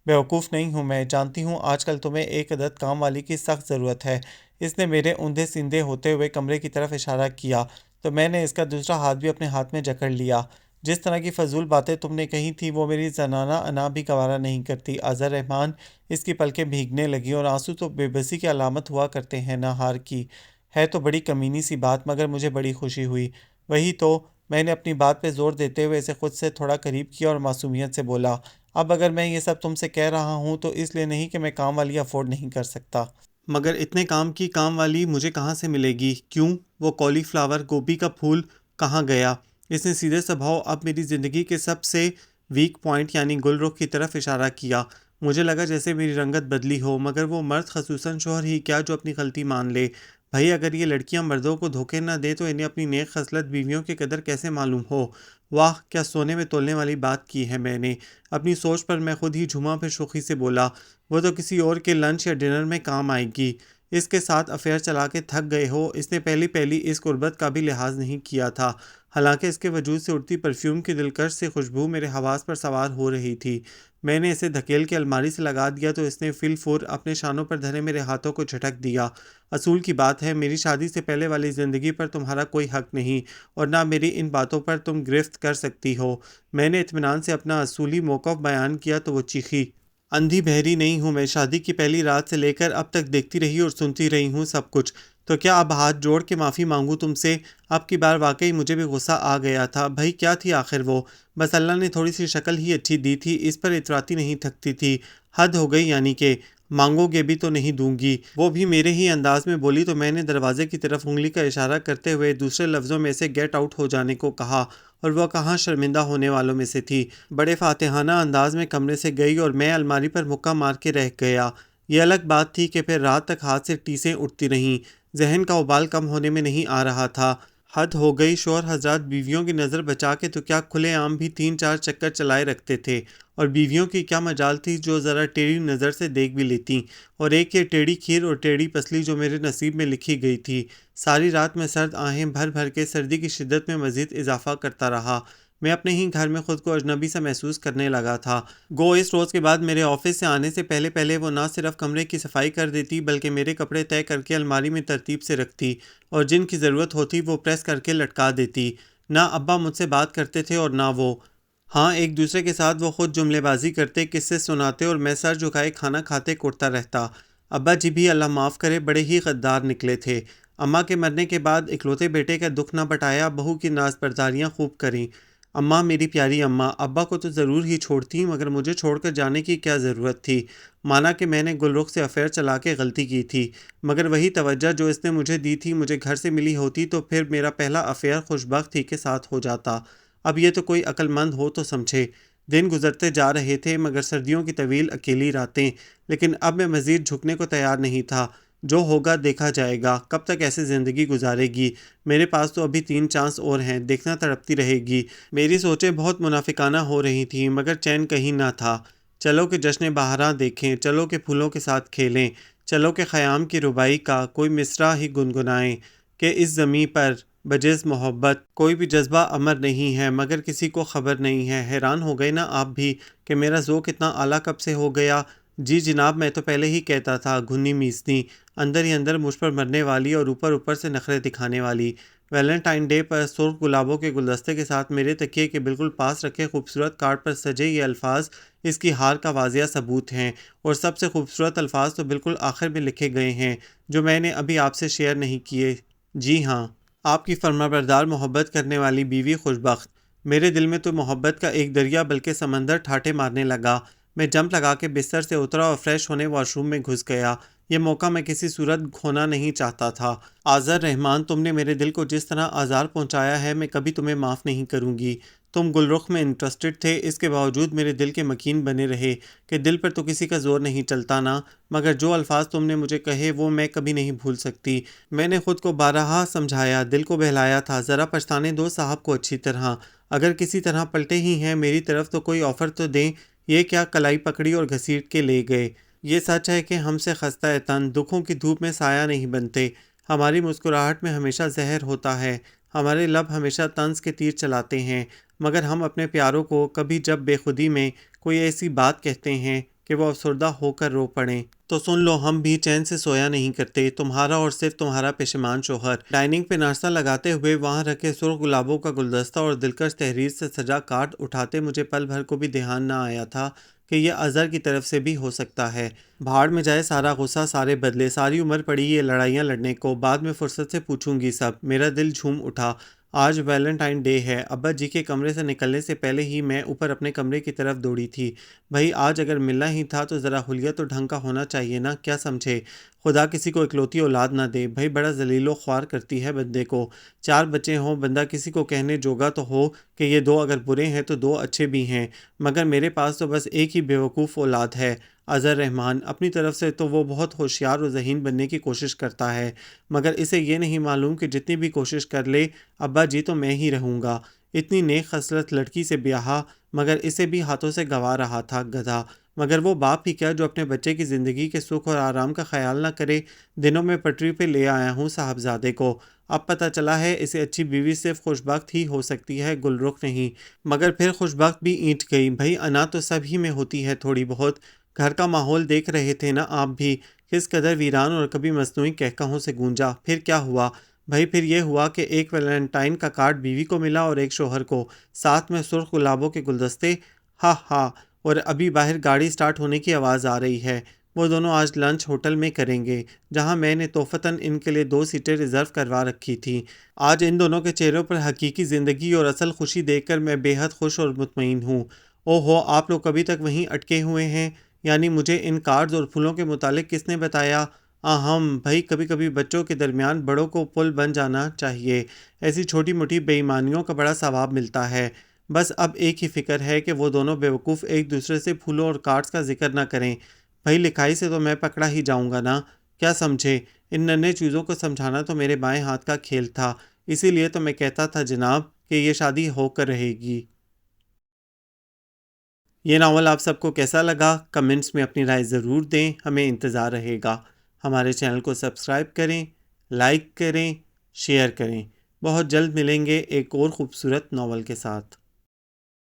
[SPEAKER 1] بیوقوف نہیں ہوں میں، جانتی ہوں آج کل تمہیں ایک عدد کام والی کی سخت ضرورت ہے۔ اس نے میرے اوندھے سیندھے ہوتے ہوئے کمرے کی طرف اشارہ کیا تو میں نے اس کا دوسرا ہاتھ بھی اپنے ہاتھ میں جکڑ لیا۔ جس طرح کی فضول باتیں تم نے کہی تھی وہ میری زنانہ انا بھی گوارا نہیں کرتی اظہر رحمان۔ اس کی پلکیں بھیگنے لگیں، اور آنسو تو بے بسی کی علامت ہوا کرتے ہیں نہ ہار کی۔ ہے تو بڑی کمینی سی بات، مگر مجھے بڑی خوشی ہوئی۔ وہی تو، میں نے اپنی بات پہ زور دیتے ہوئے اسے خود سے تھوڑا قریب کیا اور معصومیت سے بولا، اب اگر میں یہ سب تم سے کہہ رہا ہوں تو اس لیے نہیں کہ میں کام والی افورڈ نہیں کر سکتا، مگر اتنے کام کی کام والی مجھے کہاں سے ملے گی؟ کیوں، وہ کالی فلاور گوبھی کا پھول کہاں گیا؟ اس نے سیدھے سبھاؤ اب میری زندگی کے سب سے ویک پوائنٹ یعنی گل رخ کی طرف اشارہ کیا۔ مجھے لگا جیسے میری رنگت بدلی ہو، مگر وہ مرد خصوصاً شوہر ہی کیا جو اپنی غلطی مان لے۔ بھائی اگر یہ لڑکیاں مردوں کو دھوکے نہ دیں تو انہیں اپنی نیک خصلت بیویوں کی قدر کیسے معلوم ہو؟ واہ، کیا سونے میں تولنے والی بات کی ہے میں نے۔ اپنی سوچ پر میں خود ہی جھوما، پھر شوخی سے بولا، وہ تو کسی اور کے لنچ یا ڈنر میں کام آئے گی۔ اس کے ساتھ افیئر چلا کے تھک گئے ہو۔ اس نے پہلی اس قربت کا بھی لحاظ نہیں کیا تھا، حالانکہ اس کے وجود سے اڑتی پرفیوم کی دلکش سی خوشبو میرے حواس پر سوار ہو رہی تھی۔ میں نے اسے دھکیل کے الماری سے لگا دیا تو اس نے فی الفور اپنے شانوں پر دھرے میرے ہاتھوں کو جھٹک دیا۔ اصول کی بات ہے، میری شادی سے پہلے والی زندگی پر تمہارا کوئی حق نہیں، اور نہ میری ان باتوں پر تم گرفت کر سکتی ہو۔ میں نے اطمینان سے اپنا اصولی موقف بیان کیا تو وہ چیخی، اندھی بہری نہیں ہوں میں، شادی کی پہلی رات سے لے کر اب تک دیکھتی رہی اور سنتی رہی ہوں سب کچھ۔ تو کیا اب ہاتھ جوڑ کے معافی مانگوں تم سے؟ اب کی بار واقعی مجھے بھی غصہ آ گیا تھا۔ بھائی کیا تھی آخر وہ؟ بس اللہ نے تھوڑی سی شکل ہی اچھی دی تھی، اس پر اتراتی نہیں تھکتی تھی۔ حد ہو گئی، یعنی کہ مانگو گے بھی تو نہیں دوں گی، وہ بھی میرے ہی انداز میں بولی تو میں نے دروازے کی طرف انگلی کا اشارہ کرتے ہوئے دوسرے لفظوں میں سے گیٹ آؤٹ ہو جانے کو کہا، اور وہ کہاں شرمندہ ہونے والوں میں سے تھی۔ بڑے فاتحانہ انداز میں کمرے سے گئی اور میں الماری پر مکہ مار کے رہ گیا۔ یہ الگ بات تھی کہ پھر رات تک ہاتھ سے ٹیسیں اٹھتی رہیں، ذہن کا ابال کم ہونے میں نہیں آ رہا تھا۔ حد ہو گئی، شوہر حضرات بیویوں کی نظر بچا کے تو کیا کھلے عام بھی 3-4 چکر چلائے رکھتے تھے، اور بیویوں کی کیا مجال تھی جو ذرا ٹیڑھی نظر سے دیکھ بھی لیتیں، اور ایک یہ ٹیڑھی کھیر اور ٹیڑھی پسلی جو میرے نصیب میں لکھی گئی تھی۔ ساری رات میں سرد آہیں بھر بھر کے سردی کی شدت میں مزید اضافہ کرتا رہا۔ میں اپنے ہی گھر میں خود کو اجنبی سا محسوس کرنے لگا تھا۔ گو اس روز کے بعد میرے آفس سے آنے سے پہلے وہ نہ صرف کمرے کی صفائی کر دیتی بلکہ میرے کپڑے طے کر کے الماری میں ترتیب سے رکھتی، اور جن کی ضرورت ہوتی وہ پریس کر کے لٹکا دیتی۔ نہ ابا مجھ سے بات کرتے تھے اور نہ وہ۔ ہاں، ایک دوسرے کے ساتھ وہ خود جملے بازی کرتے، قصے سناتے، اور میں سر جھکائے کھانا کھاتے کوٹتا رہتا۔ ابا جی بھی اللہ معاف کرے بڑے ہی غدار نکلے تھے۔ اماں کے مرنے کے بعد اکلوتے بیٹے کا دکھ نہ بٹایا، بہو کی ناز برداریاں خوب کریں۔ اماں میری پیاری اماں، ابا کو تو ضرور ہی چھوڑتی مگر مجھے چھوڑ کر جانے کی کیا ضرورت تھی؟ مانا کہ میں نے گل رخ سے افیئر چلا کے غلطی کی تھی، مگر وہی توجہ جو اس نے مجھے دی تھی مجھے گھر سے ملی ہوتی تو پھر میرا پہلا افیئر خوشبختی کے ساتھ ہو جاتا۔ اب یہ تو کوئی عقل مند ہو تو سمجھے۔ دن گزرتے جا رہے تھے مگر سردیوں کی طویل اکیلی راتیں، لیکن اب میں مزید جھکنے کو تیار نہیں تھا۔ جو ہوگا دیکھا جائے گا، کب تک ایسے زندگی گزارے گی؟ میرے پاس تو ابھی 3 چانس اور ہیں، دیکھنا تڑپتی رہے گی۔ میری سوچیں بہت منافقانہ ہو رہی تھیں مگر چین کہیں نہ تھا۔ چلو کہ جشن بہاراں دیکھیں، چلو کہ پھولوں کے ساتھ کھیلیں، چلو کہ خیام کی ربائی کا کوئی مصرع ہی گنگنائیں، کہ اس زمیں پر بجز محبت کوئی بھی جذبہ امر نہیں ہے مگر کسی کو خبر نہیں ہے۔ حیران ہو گئے نا آپ بھی کہ میرا ذوق اتنا اعلیٰ کب سے ہو گیا؟ جی جناب، میں تو پہلے ہی کہتا تھا، گھنی میسنی، اندر ہی اندر مجھ پر مرنے والی اور اوپر سے نخرے دکھانے والی۔ ویلنٹائن ڈے پر سرخ گلابوں کے گلدستے کے ساتھ میرے تکیے کے بالکل پاس رکھے خوبصورت کارڈ پر سجے یہ الفاظ اس کی ہار کا واضح ثبوت ہیں، اور سب سے خوبصورت الفاظ تو بالکل آخر میں لکھے گئے ہیں جو میں نے ابھی آپ سے شیئر نہیں کیے۔ جی ہاں، آپ کی فرمانبردار محبت کرنے والی بیوی خوشبخت۔ میرے دل میں تو محبت کا ایک دریا بلکہ سمندر ٹھاٹھے مارنے لگا۔ میں جمپ لگا کے بستر سے اترا اور فریش ہونے واش روم میں گھس گیا۔ یہ موقع میں کسی صورت کھونا نہیں چاہتا تھا۔ آذر رحمان، تم نے میرے دل کو جس طرح آزار پہنچایا ہے میں کبھی تمہیں معاف نہیں کروں گی۔ تم گل رخ میں انٹرسٹڈ تھے، اس کے باوجود میرے دل کے مکین بنے رہے کہ دل پر تو کسی کا زور نہیں چلتا نا، مگر جو الفاظ تم نے مجھے کہے وہ میں کبھی نہیں بھول سکتی۔ میں نے خود کو بارہا سمجھایا، دل کو بہلایا تھا، ذرا پچھتانے دو صاحب کو اچھی طرح۔ اگر کسی طرح پلٹے ہی ہیں میری طرف تو کوئی آفر تو دیں۔ یہ کیا کلائی پکڑی اور گھسیٹ کے لے گئے؟ یہ سچ ہے کہ ہم سے خستہ تن دکھوں کی دھوپ میں سایہ نہیں بنتے۔ ہماری مسکراہٹ میں ہمیشہ زہر ہوتا ہے، ہمارے لب ہمیشہ طنز کے تیر چلاتے ہیں، مگر ہم اپنے پیاروں کو کبھی جب بے خودی میں کوئی ایسی بات کہتے ہیں کہ وہ افسردہ ہو کر رو پڑیں تو سن لو ہم بھی چین سے سویا نہیں کرتے۔ تمہارا اور صرف تمہارا پشیمان شوہر۔ ڈائننگ پہ ناشتہ لگاتے ہوئے وہاں رکھے سرخ گلابوں کا گلدستہ اور دلکش تحریر سے سجا کارڈ اٹھاتے مجھے پل بھر کو بھی دھیان نہ آیا تھا کہ یہ اظہر کی طرف سے بھی ہو سکتا ہے۔ بھاڑ میں جائے سارا غصہ، سارے بدلے، ساری عمر پڑی یہ لڑائیاں لڑنے کو، بعد میں فرصت سے پوچھوں گی سب۔ میرا دل جھوم اٹھا۔ آج ویلنٹائن ڈے ہے۔ ابا جی کے کمرے سے نکلنے سے پہلے ہی میں اوپر اپنے کمرے کی طرف دوڑی تھی۔ بھائی آج اگر ملنا ہی تھا تو ذرا حلیہ تو ڈھنگ کا ہونا چاہیے نا، کیا سمجھے؟ خدا کسی کو اکلوتی اولاد نہ دے بھائی، بڑا ذلیل و خوار کرتی ہے بندے کو۔ 4 بچے ہوں، بندہ کسی کو کہنے جوگا تو ہو کہ یہ 2 اگر برے ہیں تو 2 اچھے بھی ہیں، مگر میرے پاس تو بس ایک ہی بیوقوف اولاد ہے، اظہر رحمان۔ اپنی طرف سے تو وہ بہت ہوشیار و ذہین بننے کی کوشش کرتا ہے، مگر اسے یہ نہیں معلوم کہ جتنی بھی کوشش کر لے ابا جی تو میں ہی رہوں گا۔ اتنی نیک خصلت لڑکی سے بیاہا مگر اسے بھی ہاتھوں سے گوا رہا تھا، گدھا۔ مگر وہ باپ ہی کیا جو اپنے بچے کی زندگی کے سکھ اور آرام کا خیال نہ کرے۔ دنوں میں پٹری پہ لے آیا ہوں صاحبزادے کو، اب پتہ چلا ہے اسے اچھی بیوی صرف خوشبخت ہی ہو سکتی ہے، گل رخ نہیں۔ مگر پھر خوشبخت بھی اینٹ گئی بھائی، انا تو سب ہی میں ہوتی ہے تھوڑی بہت۔ گھر کا ماحول دیکھ رہے تھے نا آپ بھی، کس قدر ویران اور کبھی مصنوعی کہکہوں سے گونجا۔ پھر کیا ہوا بھائی؟ پھر یہ ہوا کہ ایک ویلنٹائن کا کارڈ بیوی کو ملا اور ایک شوہر کو، ساتھ میں سرخ گلابوں کے گلدستے۔ ہاں ہاں، اور ابھی باہر گاڑی سٹارٹ ہونے کی آواز آ رہی ہے۔ وہ دونوں آج لنچ ہوٹل میں کریں گے، جہاں میں نے توفتاً ان کے لیے 2 سیٹیں ریزرو کروا رکھی تھیں۔ آج ان دونوں کے چہروں پر حقیقی زندگی اور اصل خوشی دیکھ کر میں بے حد خوش اور مطمئن ہوں۔ او ہو، آپ لوگ کبھی تک وہیں اٹکے ہوئے ہیں؟ یعنی مجھے ان کارڈز اور پھولوں کے متعلق کس نے بتایا؟ بھائی کبھی کبھی بچوں کے درمیان بڑوں کو پل بن جانا چاہیے، ایسی چھوٹی موٹی بے ایمانیوں کا بڑا ثواب ملتا ہے۔ بس اب ایک ہی فکر ہے کہ وہ دونوں بیوقوف ایک دوسرے سے پھولوں اور کارڈز کا ذکر نہ کریں۔ بھائی لکھائی سے تو میں پکڑا ہی جاؤں گا نا، کیا سمجھے؟ ان ننھے چیزوں کو سمجھانا تو میرے بائیں ہاتھ کا کھیل تھا، اسی لیے تو میں کہتا تھا جناب کہ یہ شادی ہو کر رہے گی۔ یہ ناول آپ سب کو کیسا لگا؟ کمنٹس میں اپنی رائے ضرور دیں، ہمیں انتظار رہے گا۔ ہمارے چینل کو سبسکرائب کریں، لائک کریں، شیئر کریں۔ بہت جلد ملیں گے ایک اور خوبصورت ناول کے ساتھ۔